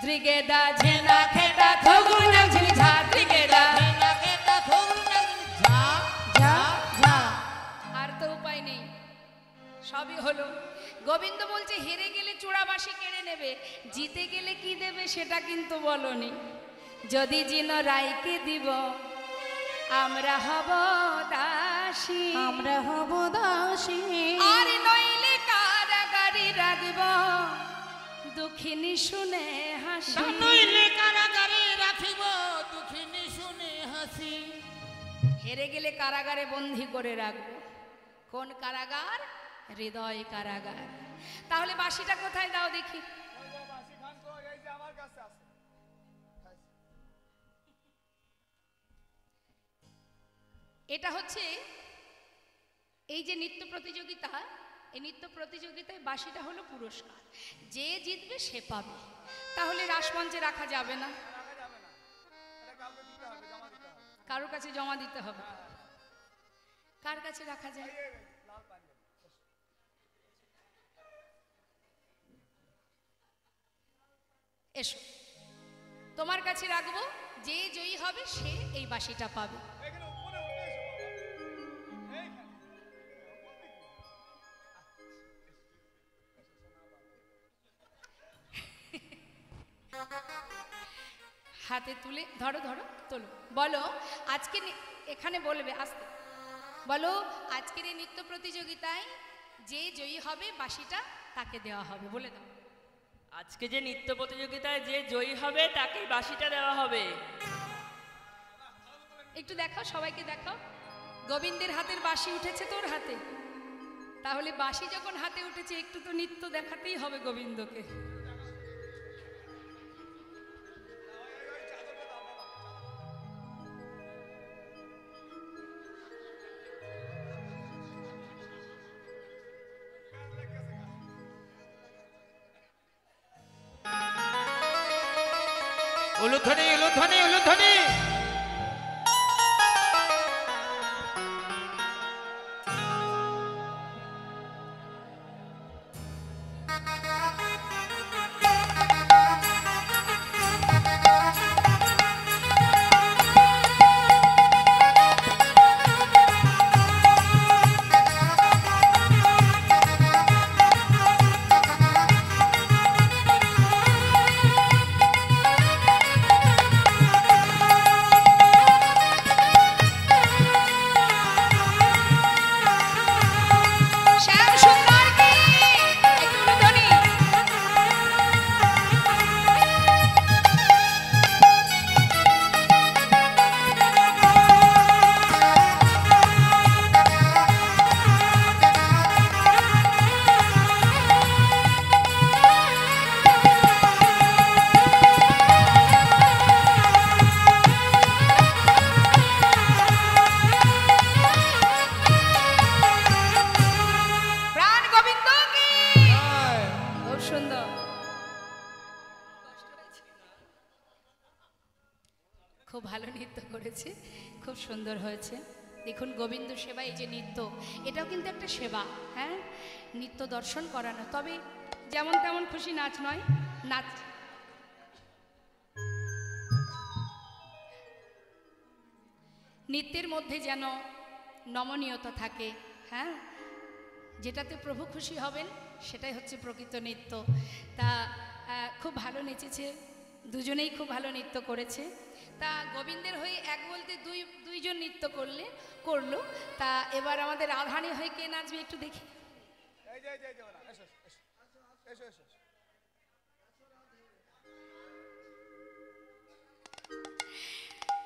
ত্রিগেদা ঝেনা খেটা থগুনা ঝিঝা, ত্রিগেদা। নাকেটা থগুরু নাগিনী ঝা ঝা ঝা। আর তো উপায় নেই, সবই হলো। গোবিন্দ বলছে হেরে গেলে চূড়াবাসী কেড়ে নেবে, জিতে গেলে কি দেবে সেটা কিন্তু বলনি। যদি জিন রায়কে দিব, আমরা হব দাসী, আমরা হব দাসী। আর নইলে কারাগারি রাখব, দুঃখিনী শুনে হাসি। নইলে কারাগারে রাখিব, দুঃখিনী শুনে হাসি। হেরে গেলে কারাগারে বন্দী করে রাখবো। কোন কারাগার? হৃদয় কারাগার। তাহলে বাঁশিটা কোথায় দাও দেখি। এটা হচ্ছে এই যে নৃত্য প্রতিযোগিতা, এই নৃত্য প্রতিযোগিতায় বাঁশিটা হলো পুরস্কার, যে জিতবে সে পাবে। তাহলে রাসমঞ্চে রাখা যাবে না, কারোর কাছে জমা দিতে হবে। কার কাছে রাখা যায়? এসো, তোমার কাছে রাখবো, যে জয়ী হবে সে এই বাঁশিটা পাবে। হাতে তুলে ধরো, ধরো, তোলো, বলো আজকে এখানে বলবে, আস্তে বলো, আজকের এই নৃত্য প্রতিযোগিতায় যে জয়ী হবে বাঁশিটা তাকে দেওয়া হবে, বলে দাও। আজকে যে নৃত্য প্রতিযোগিতায় যে জয়ী হবে তাকেই বাঁশিটা দেওয়া হবে। একটু দেখাও, সবাইকে দেখাও। গোবিন্দের হাতের বাঁশি উঠেছে তোর হাতে, তাহলে বাঁশি যখন হাতে উঠেছে একটু তো নৃত্য দেখাতেই হবে গোবিন্দকে। উলুধ্বনি, উলুধ্বনি, উলুধ্বনি। খুব ভালো নৃত্য করেছে, খুব সুন্দর হয়েছে। দেখুন গোবিন্দ সেবা, এই যে নৃত্য, এটাও কিন্তু একটা সেবা। হ্যাঁ, নৃত্য দর্শন করানো, তবে যেমন তেমন খুশি নাচ নয়, নাচ নৃত্যের মধ্যে যেন নমনীয়তা থাকে। হ্যাঁ, যেটাতে প্রভু খুশি হবেন সেটাই হচ্ছে প্রকৃত নৃত্য। তা খুব ভালো নেচেছে, দুজনেই খুব ভালো নৃত্য করেছে। তা গোবিন্দের হয়ে এক বলতে দুইজন নৃত্য করলো। তা এবার আমাদের রাধারানী হয়ে কে নাচবে একটু দেখি।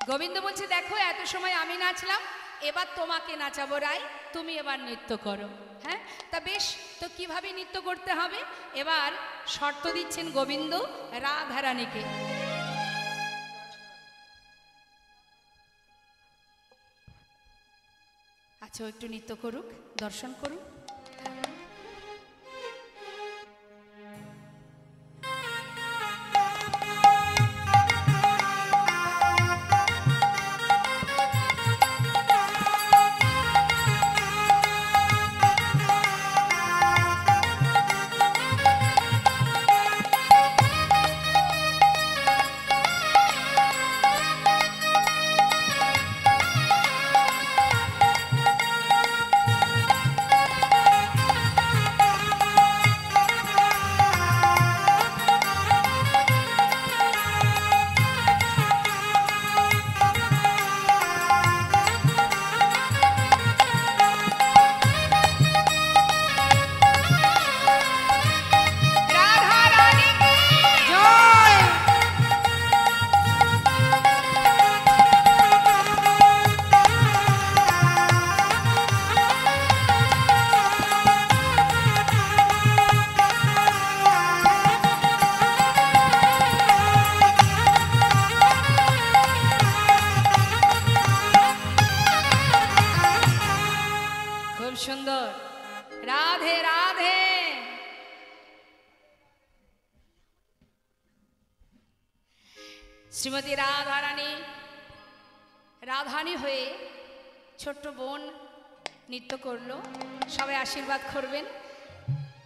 গোবিন্দ বলছে, দেখো এত সময় আমি নাচলাম, এবার তোমাকে নাচাবো রাই, তুমি এবার নৃত্য করো। হ্যাঁ, তা বেশ, তো কিভাবে নৃত্য করতে হবে এবার শর্ত দিচ্ছেন গোবিন্দ রাধারানীকে। আচ্ছা, একটু নৃত্য করুক, দর্শন করুক। সুন্দর, রাধে রাধে। শ্রীমতী রাধারানী হয়ে ছোট্ট বোন নৃত্য করলো, সবাই আশীর্বাদ করবেন।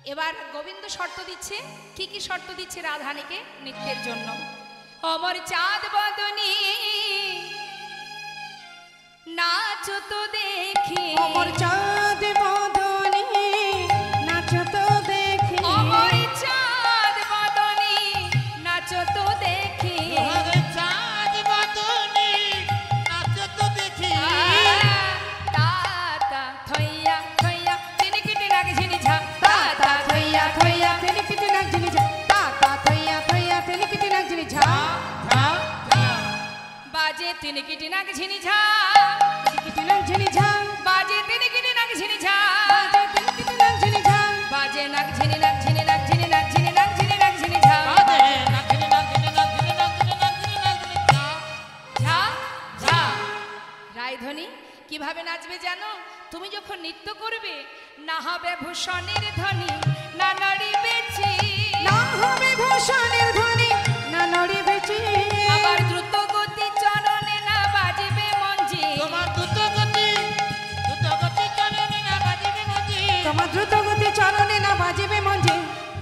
এবার গোবিন্দ শর্ত দিচ্ছে, কি কি শর্ত দিচ্ছে রাধানীকে নৃত্যের জন্য। অমর চাঁদ বদনী নাচ তো দেখি, অমর চাঁদ বদনী নাচ তো দেখি, অমর চাঁদ বদনী নাচ তো দেখি, চাঁদ বদনী নাচ তো দেখি, তাতা থইয়া থইয়া তিনকিটি নাগ ঝিনি ঝা, তাতা থইয়া থইয়া তিনকিটি নাগ ঝিনি ঝা, তাতা থইয়া থইয়া তিনকিটি নাগ ঝিনি ঝা, বাজে তিনকিটি নাগ ঝিনি ঝা, তিনকিটি নাগ ঝিনি ঝা, বাজে তিনকিটি নাগ ঝিনি ঝা, বাজে তিনকিটি নাগ ঝিনি ঝা, বাজে নাগ ঝিনি নাগ ঝিনি নাগ ঝিনি নাগ ঝিনি নাগ ঝিনি নাগ ঝিনি ঝা, ঝা ঝা। রায়ধ্বনি কিভাবে নাচবে জানো? তুমি যখন নৃত্য করবে, না হবে ভূষণের ধ্বনি, না নড়িবে চি, না হবে ভূষণের ধ্বনি, না নড়িবে চি, আবার দ্রুত গতি চরণে না বাজবে মঞ্জি, তোমার দ্রুত গতি চলনে না বাজিবে মঞ্জি, তোমার দ্রুত গতি চরণে না বাজিবে মঞ্জে,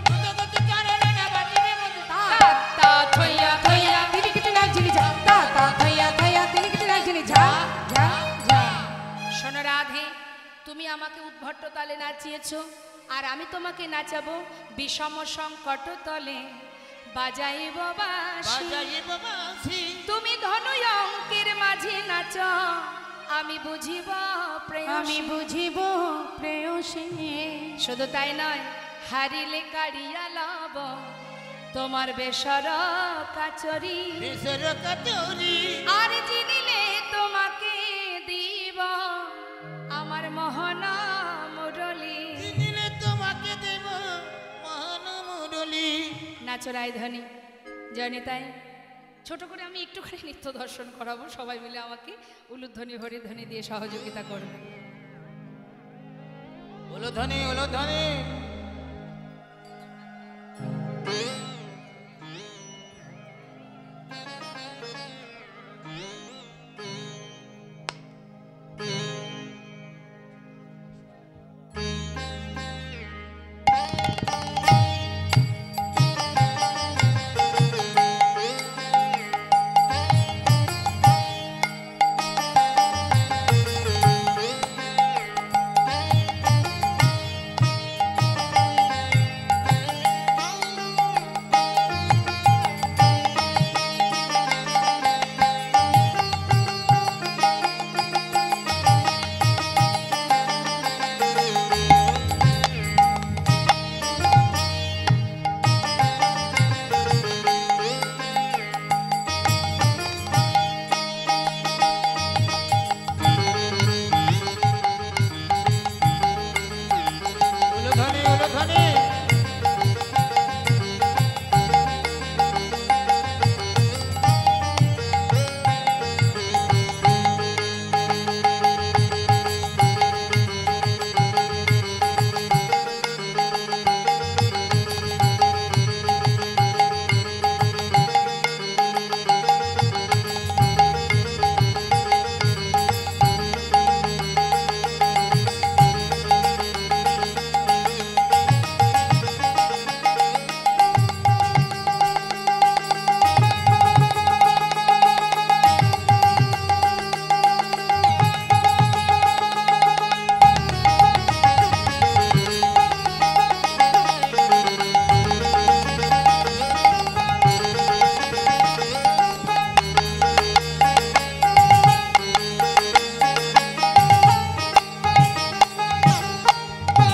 দ্রুত গতি চলনে না বাজিবে মঞ্জি। তাতা থইয়া থইয়া তিনকিটি নাগ ঝিনি ঝা, তাতা থইয়া থইয়া তিনকিটি নাগ ঝিনি ঝা, ঝা ঝা। শোনো রাধে, তুমি আমাকে উদ্ভট্ট তালে নাচিয়েছো, আর আমি তোমাকে নাচাবো বিষম সংকট তলে, বাজাইব বাঁশি, বাজাইব বাঁশি, তুমি ধনু অঙ্কের মাঝে নাচ, আমি বুঝিব আমি প্রেয়সী। বুঝিব প্রেয়সী, শুধু তাই নয়, হারিলে কাড়িয়া লব তোমার বেসর কাচরি, দেশের কচুরি, আর জিনিলে তোমাকে দিব আমার মোহনা মুরলি। দিলে তোমাকে দেব মহান মুরলি। নাচো রায়ধ্বনি জয়নিতাই। ছোট করে আমি একটুখানি নৃত্য দর্শন করাবো, সবাই মিলে আমাকে উলুধ্বনি হরিধ্বনি দিয়ে সহযোগিতা করবে। ওলো ধ্বনি, ওলো ধ্বনি। ওলো ধ্বনি, ওলো ধ্বনি।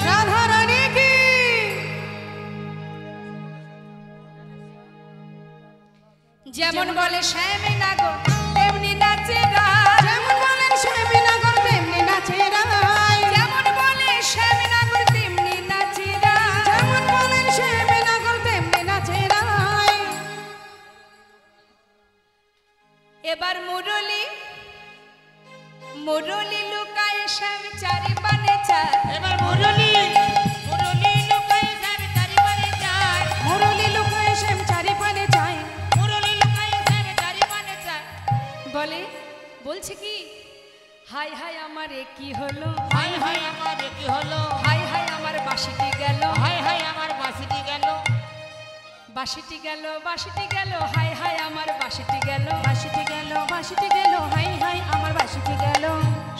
রাধা রানী কি যেমন বলে শ্যামে নাগো তেমনি নাচে রায়, যেমন বলেন শ্যামী নাগর তেমনি নাচে রায়, যেমন বলে শ্যামে নাগর তেমনি নাচে রায়। যেমন বলেন শ্যামী নাগর তেমনি নাচে রায়। এবার মুরলি মুরলি লুকায় শ্যাম চারি পানে চায়, এবার মুরলি, মুরলি লুকাই সারি চারিপানে যায়, মুরলি লুকায় শ্যাম চারি পানে যায়, মুরলি লুকাই সারি চারিপানে যায়। বলে বলছে কি হাই হাই আমার এ কি হলো, হাই হাই আমার কি হলো, হাই হাই আমার আমার বাঁশিটি গেল, হায় হায় আমার বাঁশিটি গেল, বাঁশিটি গেল, বাঁশিটি গেল, হায় হায় আমার বাঁশিটি গেল। বাঁশিটি গেল, বাঁশিটি গেল, হাই হাই আমার বাঁশিটি গেল।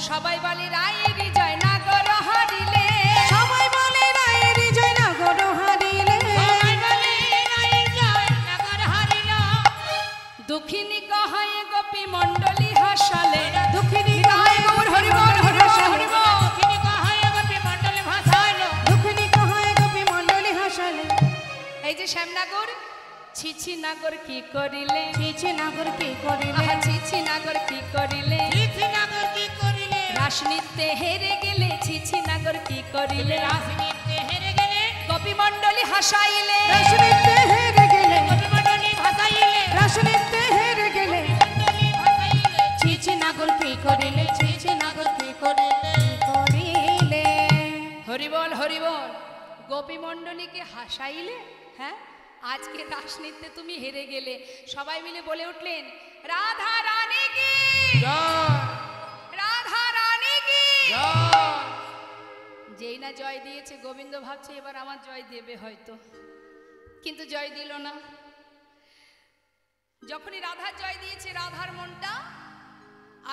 সবাই বলে রায়ের জয় নাগর হারিলে, সবাই বলে রায়ের জয় নাগর হারিলে, সবাই বলে রায়ের জয় নাগর হারিল, দুঃখিনী কহায় গোপী মণ্ডলী হাসালে, দুঃখিনী কাহায় গৌর হরি বল হরি বল হরি বল, দক্ষিণী কাহায় গোপী মণ্ডলে ভাসালো, দুঃখিনী কাহায় গোপী মণ্ডলী হাসালে। এই যে শ্যামনাগর, ছিছি নাগর কি করিলে, ছিছি নাগর কি করিলে, আহা ছিছি নাগর কি করিলে, চিঠি নাগর কি করিলে, রাস নৃত্যে হেরে গেলে, ছিছি নাগর কি করিলে, রাস নৃত্যে হেরে গেলে, গোপী মণ্ডলী হাসাইলে, রাসনিত্যে হেরে গেলে, গোপী মণ্ডলী ভাসাইলে, রাসনিত্যে হেরে গেলে, মণ্ডলী ভাসাইলে, ছিছি নাগর কি করিলে, ছিছি নাগর কি করিলে, করিলে। হরিবল হরিবল, গোপী মণ্ডলীকে হাসাইলে, হ্যাঁ আজকে রাস নৃত্যে তুমি হেরে গেলে। সবাই মিলে বলে উঠলেন রাধা রানী কি, রাধা রানী কি। যেই না জয় দিয়েছে গোবিন্দ ভাবছে এবার আমার জয় দেবে হয়তো, কিন্তু জয় দিল না। যখনই রাধা জয় দিয়েছে রাধার মনটা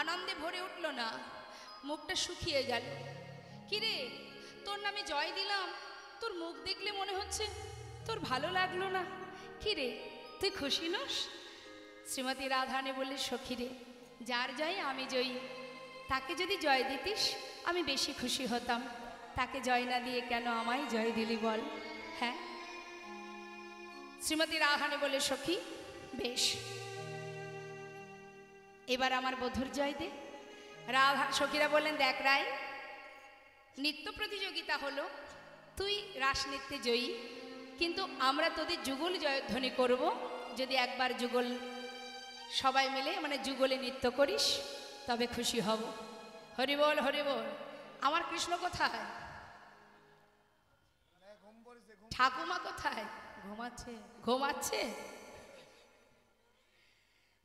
আনন্দে ভরে উঠল না, মুখটা শুকিয়ে গেল। কিরে তোর নামে জয় দিলাম, তোর মুখ দেখলে মনে হচ্ছে তোর ভালো লাগলো না, কিরে তুই খুশি নস? শ্রীমতী রাধারানী বললে সখী রে, যার জয় আমি জয়ী, তাকে যদি জয় দিতিস আমি বেশি খুশি হতাম, তাকে জয় না দিয়ে কেন আমায় জয় দিলি বল? হ্যাঁ শ্রীমতী রাধারানী বলে সখী বেশ, এবার আমার বধূর জয় দে। রাধা সখীরা বললেন দেখ রায়, নৃত্য প্রতিযোগিতা হলো, তুই রাস নৃত্যে জয়ী, কিন্তু আমরা তোদের যুগল জয়ধ্বনি করব যদি একবার যুগল সবাই মিলে মানে যুগলে নৃত্য করিস তবে খুশি হব। হরিবল হরিবল। আমার কৃষ্ণ কোথায়? ঠাকুমা কোথায়? ঘুমাচ্ছে। ঘুমাচ্ছে?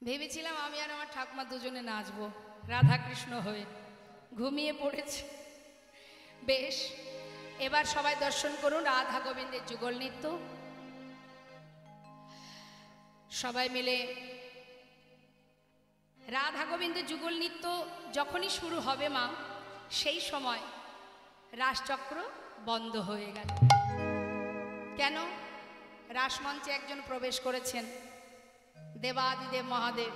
ভেবেছিলাম আমি আর আমার ঠাকুমা দুজনে নাচবো রাধা কৃষ্ণ হয়ে, ঘুমিয়ে পড়েছে। বেশ, এবার সবাই দর্শন করুন রাধা গোবিন্দের যুগল নৃত্য। সবাই মিলে রাধা গোবিন্দের যুগল নৃত্য যখনই শুরু হবে মা, সেই সময় রাসচক্র বন্ধ হয়ে গেল। কেন? রাসমঞ্চে একজন প্রবেশ করেছেন, দেবাদিদেব মহাদেব।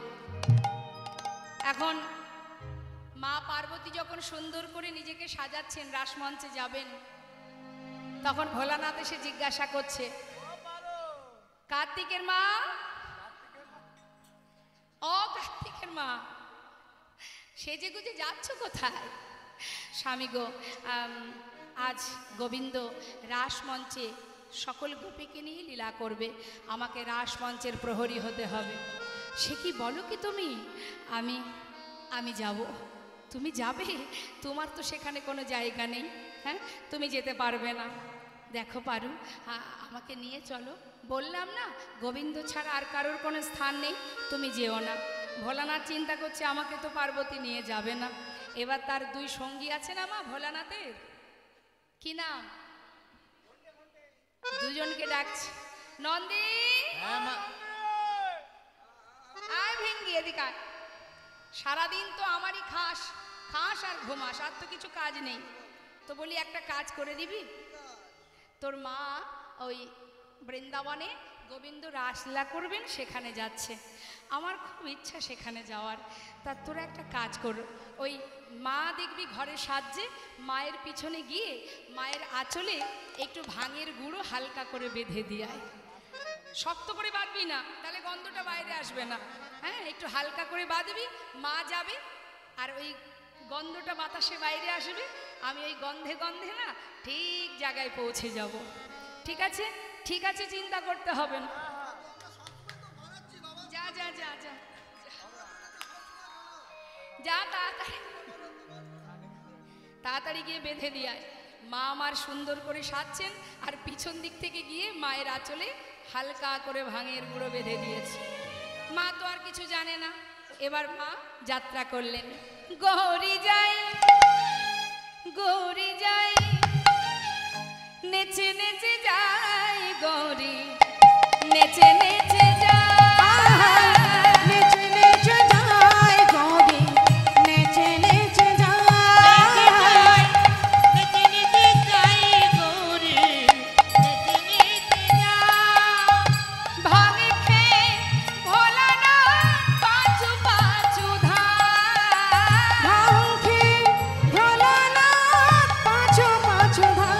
এখন মা পার্বতী যখন সুন্দর করে নিজেকে সাজাচ্ছেন রাসমঞ্চে যাবেন, তখন ভোলানাথ এসে জিজ্ঞাসা করছে কার্তিকের মা, ও কার্তিকের মা সেজে গুজে যাচ্ছ কোথায়? স্বামী গো, আজ গোবিন্দ রাসমঞ্চে সকল গোপীকে নিয়ে লীলা করবে, আমাকে রাসমঞ্চের প্রহরী হতে হবে। সে কি বলো কি তুমি? আমি যাব। তুমি যাবে? তোমার তো সেখানে কোনো জায়গা নেই, হ্যাঁ তুমি যেতে পারবে না। দেখো পারু, আমাকে নিয়ে চলো। বললাম না গোবিন্দ ছাড়া আর কারোর কোনো স্থান নেই, তুমি যেও না। ভোলানাথ চিন্তা করছে আমাকে তো পার্বতী নিয়ে যাবে না। এবার তার দুই সঙ্গী আছে না মা ভোলানাথের, কি নাম? দুজনকে ডাকছে, নন্দী আয় ভেঙ্গি এদিকে আয়। সারাদিন তো আমারই খাস খাস আর ঘুমাস, আর তো কিছু কাজ নেই। তো বলি একটা কাজ করে দিবি, তোর মা ওই বৃন্দাবনে গোবিন্দ রাসলীলা করবেন সেখানে যাচ্ছে, আমার খুব ইচ্ছা সেখানে যাওয়ার। তা তোরা একটা কাজ কর, ওই মা দেখবি ঘরে সাজছে, মায়ের পিছনে গিয়ে মায়ের আঁচলে একটু ভাঙের গুঁড়ো হালকা করে বেঁধে দিয়ে আয়। শক্ত করে বাঁধবি না, তাহলে গন্ধটা বাইরে আসবে না। হ্যাঁ একটু হালকা করে বাঁধবি, মা যাবে আর ওই গন্ধটা বাতাসে বাইরে আসবে, আমি ওই গন্ধে গন্ধে না ঠিক জায়গায় পৌঁছে যাব। ঠিক আছে? ঠিক আছে, চিন্তা করতে হবে না। যা যা যা যা যা, তাড়াতাড়ি তাড়াতাড়ি গিয়ে বেঁধে দিয়ে মা আমার সুন্দর করে সাজছেন, আর পিছন দিক থেকে গিয়ে মায়ের আঁচলে হালকা করে ভাঙের গুঁড়ো বেঁধে দিয়েছে। মা তো আর কিছু জানে না। এবার মা যাত্রা করলেন, গৌরী যাই গৌরী যাই নেচে নেচে যাই গৌরী, নেচে নেচে যাই, নেচে নেচে যায় গৌরী, নেচে নেচে যায়। নেচে নেচে যাই গৌরী, নেচে নেচে যাই। ভাঙ খেয়ে ভোলা না পাঁচু পাঁচু ধার, ভাঙে ভোলানাথ পাঁচু পাঁচু ধার।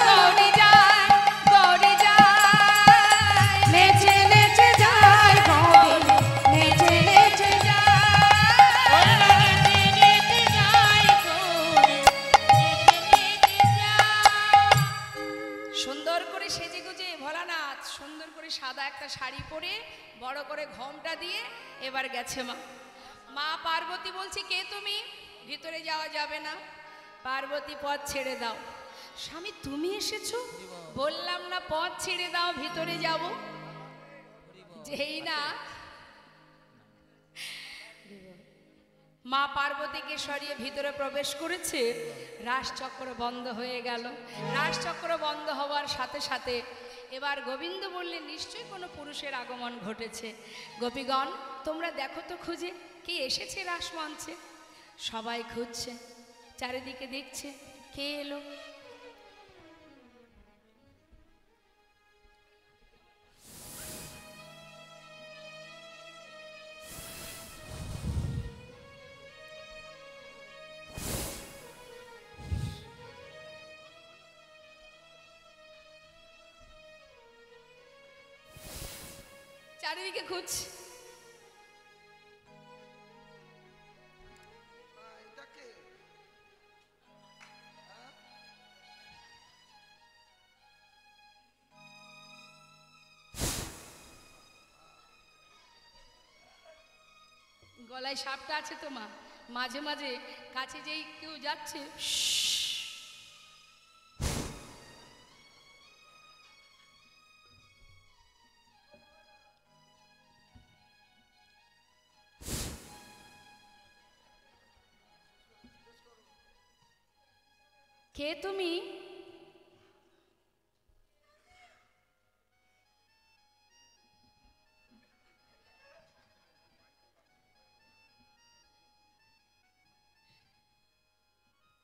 গৌরী যায়, গৌরী যায়, নেচে নেচে যায় গৌরী, নেচে নেচে ওরে যায়। নেচে নেচে যাই গৌরী, নেচে নেচে যাই। সুন্দর করে সেজে গুজে ভোলানাথ সুন্দর করে সাদা একটা শাড়ি পরে বড় করে ঘোমটা দিয়ে এবার গেছে মা। মা পার্বতী বলছে, কে তুমি? ভিতরে যাওয়া যাবে না। পার্বতী পথ ছেড়ে দাও। স্বামী তুমি এসেছো? বললাম না পথ ছেড়ে দাও, ভিতরে যাব। যেই না মা পার্বতীকে সরিয়ে ভিতরে প্রবেশ করেছে, রাসচক্র বন্ধ হয়ে গেল। রাসচক্র বন্ধ হওয়ার সাথে সাথে এবার গোবিন্দ বললেন, নিশ্চয়ই কোনো পুরুষের আগমন ঘটেছে। গোপীগণ, তোমরা দেখো তো খুঁজে কে এসেছে রাসমঞ্চে। সবাই খুঁজছে, চারিদিকে দেখছে কে এলো। চারিদিকে খুঁজছে, এটা কে? গলায় সাপটা আছে তো মা, মাঝে মাঝে কাছে যেই কেউ যাচ্ছে কে তুমি?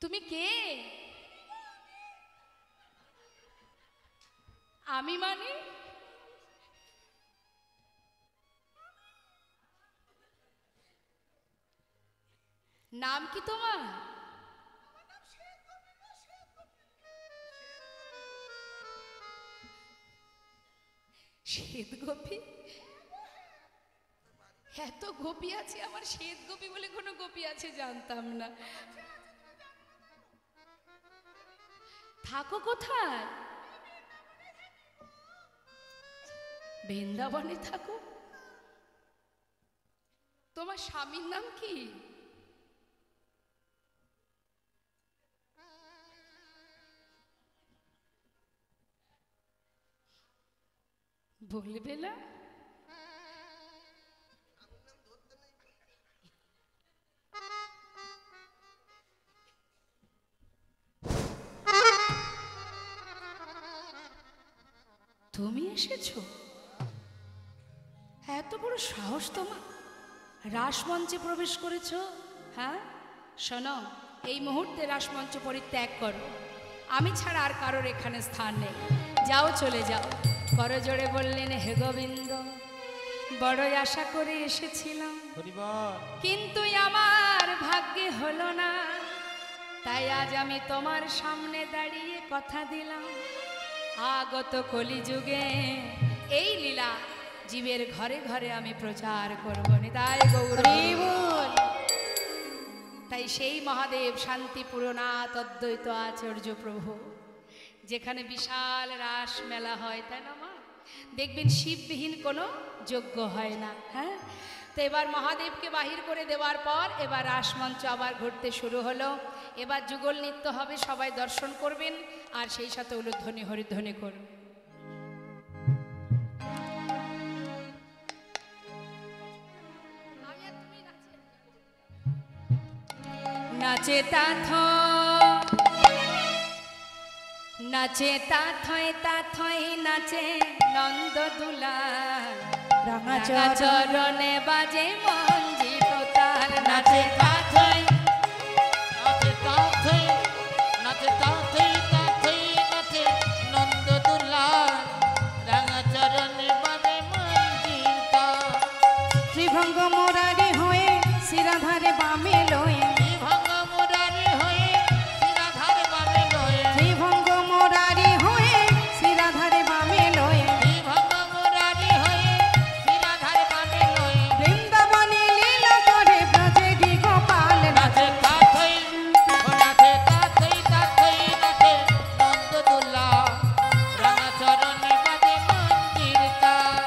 তুমি কে? আমি মানে? নাম কি তোমার? শ্বেত গোপী? এত গোপী আছে, আমার শ্বেত গোপী বলে কোনো গোপী আছে জানতাম না। থাকো কোথায়? বৃন্দাবনে থাকো? তোমার স্বামীর নাম কি? বলবে না? তুমি এসেছো? এত বড় সাহস তোমার, রাসমঞ্চে প্রবেশ করেছো? হ্যাঁ, শোনো, এই মুহূর্তে রাসমঞ্চ পরিত্যাগ করো। আমি ছাড়া আর কারোর এখানে স্থান নেই। যাও, চলে যাও। করজোড়ে বললেন, হে গোবিন্দ, বড়ই আশা করে এসেছিলাম, কিন্তু আমার ভাগ্যে হলো না। তাই আজ আমি তোমার সামনে দাঁড়িয়ে কথা দিলাম, আগত কলিযুগে এই লীলা জীবের ঘরে ঘরে আমি প্রচার করব। তাই গৌর, তাই সেই মহাদেব শান্তিপুরনাথ অদ্বৈত আচার্য প্রভু, যেখানে বিশাল রাস মেলা হয়, তাই না মা? দেখবেন শিববিহীন কোনো যজ্ঞ হয় না। হ্যাঁ, তো এবার মহাদেবকে বাহির করে দেওয়ার পর এবার রাসমঞ্চ আবার ঘুরতে শুরু হলো। এবার যুগল নৃত্য হবে, সবাই দর্শন করবেন আর সেই সাথে উলুধ্বনি হরিধ্বনি করবেন। নাচে তাথ নাচে তাথই নাচে নন্দ দুলাল রাঙা চরণে বাজে মঞ্জিত তার নাচে তাথই নাচে তাথই নাচে তাথই তাথই নাচে নন্দ দুলাল রাঙা চরণে বাজে মঞ্জির তার। শ্রীভঙ্গ মোরারি হয়ে শিরাধারে বামে লয়ে বিভঙ্গ মুরারি হয়ে শিরাধার বামে লয়ে শ্রীভঙ্গ মোরারি হয়ে শিরাধারে বামে লয়ে বিভঙ্গ মুরারি হয়ে শিরাধার বামে লয়ে বৃন্দাবনে লীলা করে ব্রজে গোপাল নাচে তাথই ও নাচে তাথই তাথই নাচে নন্দ দুলাল রাঙা চরণে বাজে মঞ্জির তার।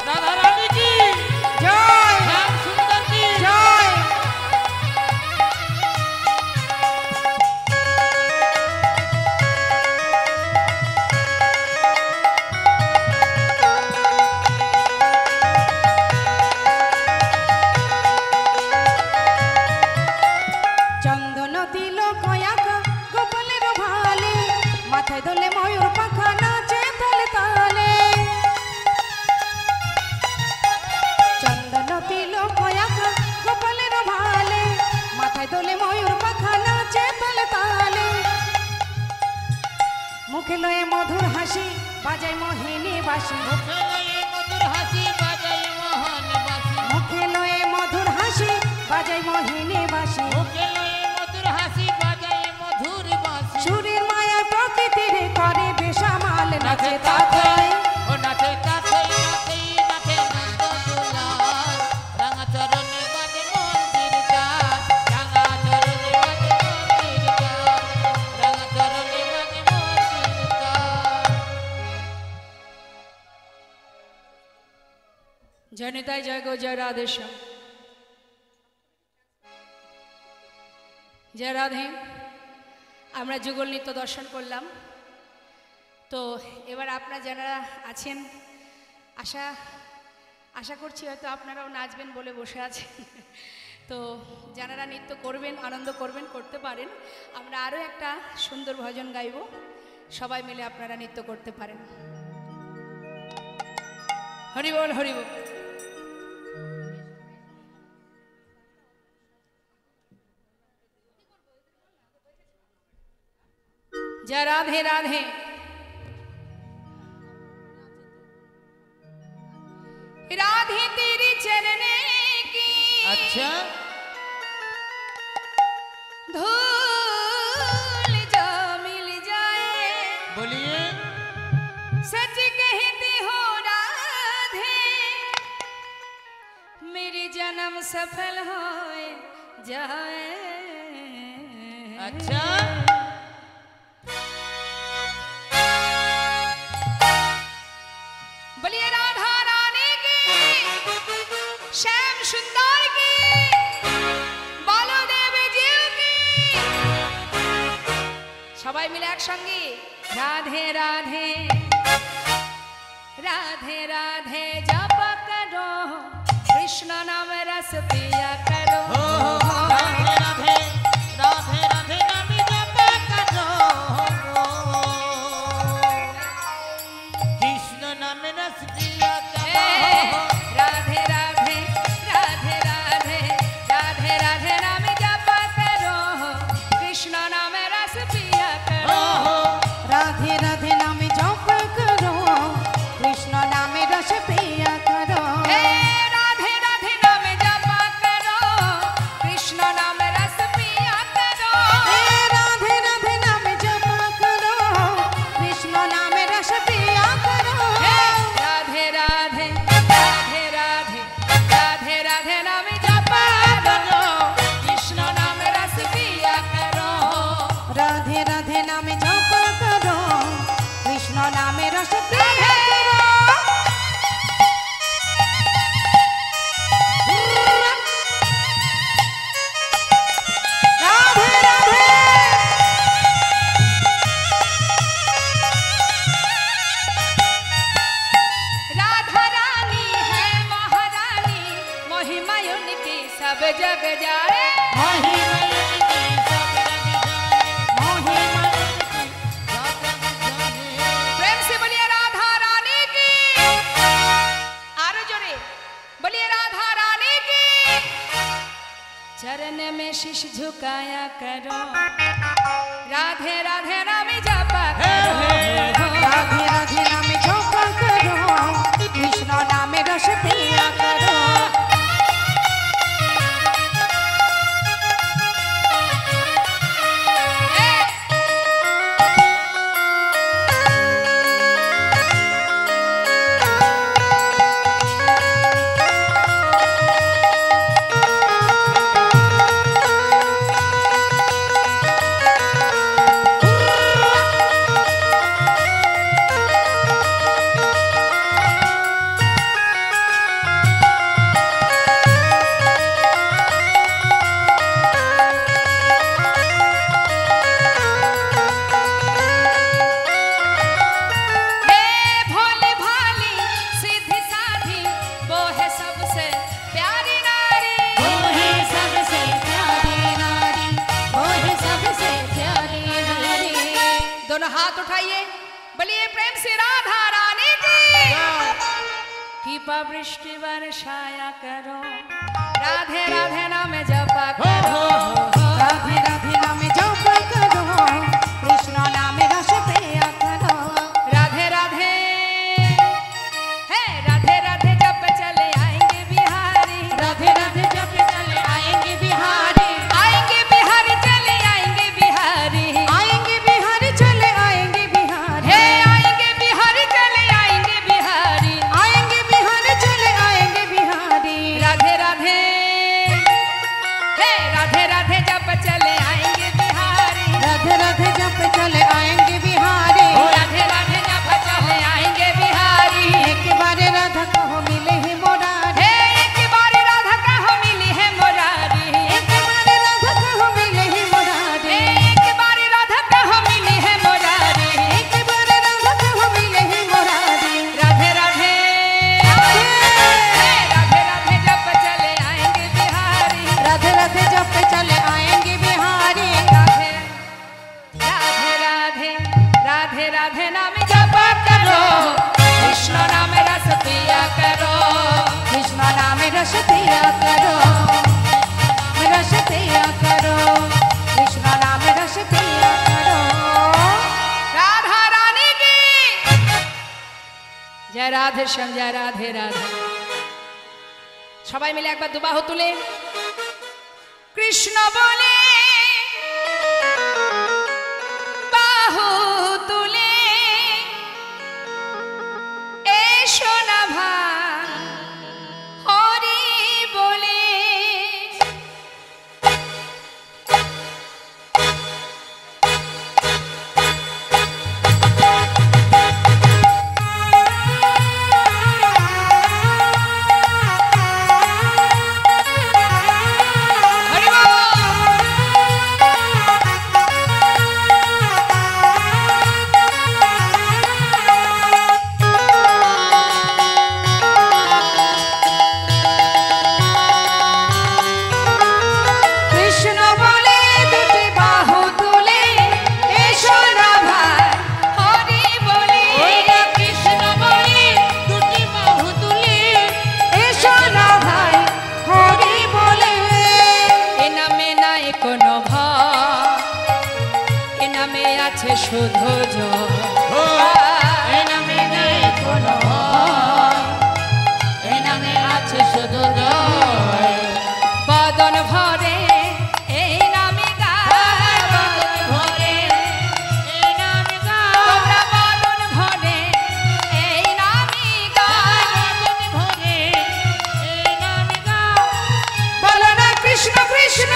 রাধা রানী কি জয় শ্যাম সুন্দর কি জয় চন্দন দিল কয়াক গোপালের ভালে মাথায় দোলে ময়ূর পাখা নাচে তালে তালে চন্দন দিল কয়াক গোপালের ভালে মাথায় দোলে ময়ূর পাখা নাচে তালে তালে মুখে লয়ে মধুর হাসি বাজায় মোহিনী বাসি মুখে লয়ে মধুর হাসি বাজাই মোহন বাসি মুখে লয়ে মধুর হাসি বাজায় মোহিনী বাসি মুখে লয়ে মধুর হাসি বাজাই মধুর বাসি সুরের মায়া প্রকৃতিরে করে বেসামাল নাচে নাচে তাথাই তাথই ও নাচে তাথই নাচে নাচে নন্দ দুলাল রাঙা চরণে বাজে মন্দির তার রাঙা চরণে বাজে মন্দির তার রাঙা চরণে বাজে মন্দির তার। জনিতায় জয় গো জয় রাধেশ্যাম জয় রাধে। আমরা যুগল নৃত্য দর্শন করলাম। তো এবার আপনারা যারা আছেন আশা করছি হয়তো আপনারাও নাচবেন বলে বসে আছেন। তো যারা নৃত্য করবেন আনন্দ করবেন করতে পারেন। আমরা আরও একটা সুন্দর ভজন গাইব, সবাই মিলে আপনারা নৃত্য করতে পারেন। হরি বল হরি বল। जय राधे राधे। राधे तेरी चरने की अच्छा धूल जो मिल जाए बोलिए सच कहती हो राधे मेरी जन्म सफल हो जाए। अच्छा बोलिए राधा रानी की, श्याम सुंदर की, बालो देवी जीव की। সবাই মিলে একসঙ্গে রাধে রাধে राधे राधे जप करो कृष्ण नाम रस पिया करो। राधे राधे राधे राधे नाम जप करो कृष्ण नाम रस पिया करो। राधे राधे राधे राधे राधे राधे नाम जप करो कृष्ण नाम रस पिया करो। राधे राधे नाम जप करो कृष्ण नामे रस पिया करो। हे राधे राधे नाम जप करो कृष्ण नाम रस पिया करो। हे राधे राधे नाम जप करो कृष्ण नामे रस पिया करो। हे राधे राधे राधे राधे राधे राधे नाम जप करो कृष्ण नाम रस पिया करो। राधे राधे नाम जप करो कृष्ण नामे रस पिया करो। राधे राधे राधा रानी है महारानी महिमा उनकी सब जग जाए। महिमा इनकी सब जग जाने, महिमा इनकी सब जग जाने। प्रेम से बोलिए राधा रानी की। आरो जोरे बोलिए राधा रानी की। चरण में शीश झुकाया करो, राधे राधे नाम जपा करो। राधे राधे नाम जप करो, कृष्ण नाम रस पिया करो। दोनों हाथ उठाइए, बोलिए प्रेम से राधा रानी की। कृपा वृष्टि वर्षाया करो, राधे राधे नाम जपा करो। राधे राधे नाम जप करो, कृष्ण नाम रस पिया करो। राधे राधे है, राधे राधे जप चले आएंगे बिहारी। राधे राधे जप चले आएंगे बिहारी। आएंगे बिहारी चले आएंगे बिहारी। आएंगे बिहारी चले आएंगे बिहारी। हे आएंगे बिहारी चले आएंगे बिहारी। आएंगे बिहारी चले आएंगे बिहारी। राधे राधे हे, राधे राधे जप चले आएंगे बिहारी। राधे राधे जप चले आएंगे बिहारी। राधे राधे जप चले आएंगे बिहारी। एक बार राधा कहो मिले ही मुरारी। हे एक बार राधा कहो मिली है मुरारी। एक बार राधा कहो मिले ही मुरारी। एक बार राधा कहो मिली है मुरारी। एक बार राधा कहो मिले ही मुरारी। राधे राधे हे, राधे राधे जप चले आएंगे बिहारी। राधे राधे जप चले आएंगे बिहारी। राधे राधे राधे राधे राधे नाम जप करो, कृष्ण नाम रस पिया करो। कृष्ण नाम रस पिया करो, रस पिया करो। कृष्ण नाम रस पिया करो। राधा रानी की जय। राधे श्याम, जय राधे राधे। সবাই মিলে একবার দুবাহু তুলে কৃষ্ণ বলে বাহু তুলে এসো না ভাই হরি বলে। হরি বল। কৃষ্ণ বলে দুটি বাহু তুলে এসো না ভাই হরি বলে। কৃষ্ণ বলে দুটি বাহু তুলে এসো না ভাই হরি বলে। এ নামে নাই কোনো ভয়, এ নামে আছে শুধু জয়। এ নামে নেই কোনো ভয়, এ নামে আছে শুধু জয়। বদন ভরে এই নামে গায়, বদন ভরে এই নামে গাও, তোমরা বদন ভরে এই নামে গায়। বদন ভরে এই নামে গাও। বলো না কৃষ্ণ কৃষ্ণ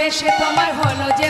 বেশে তোমার হলো যে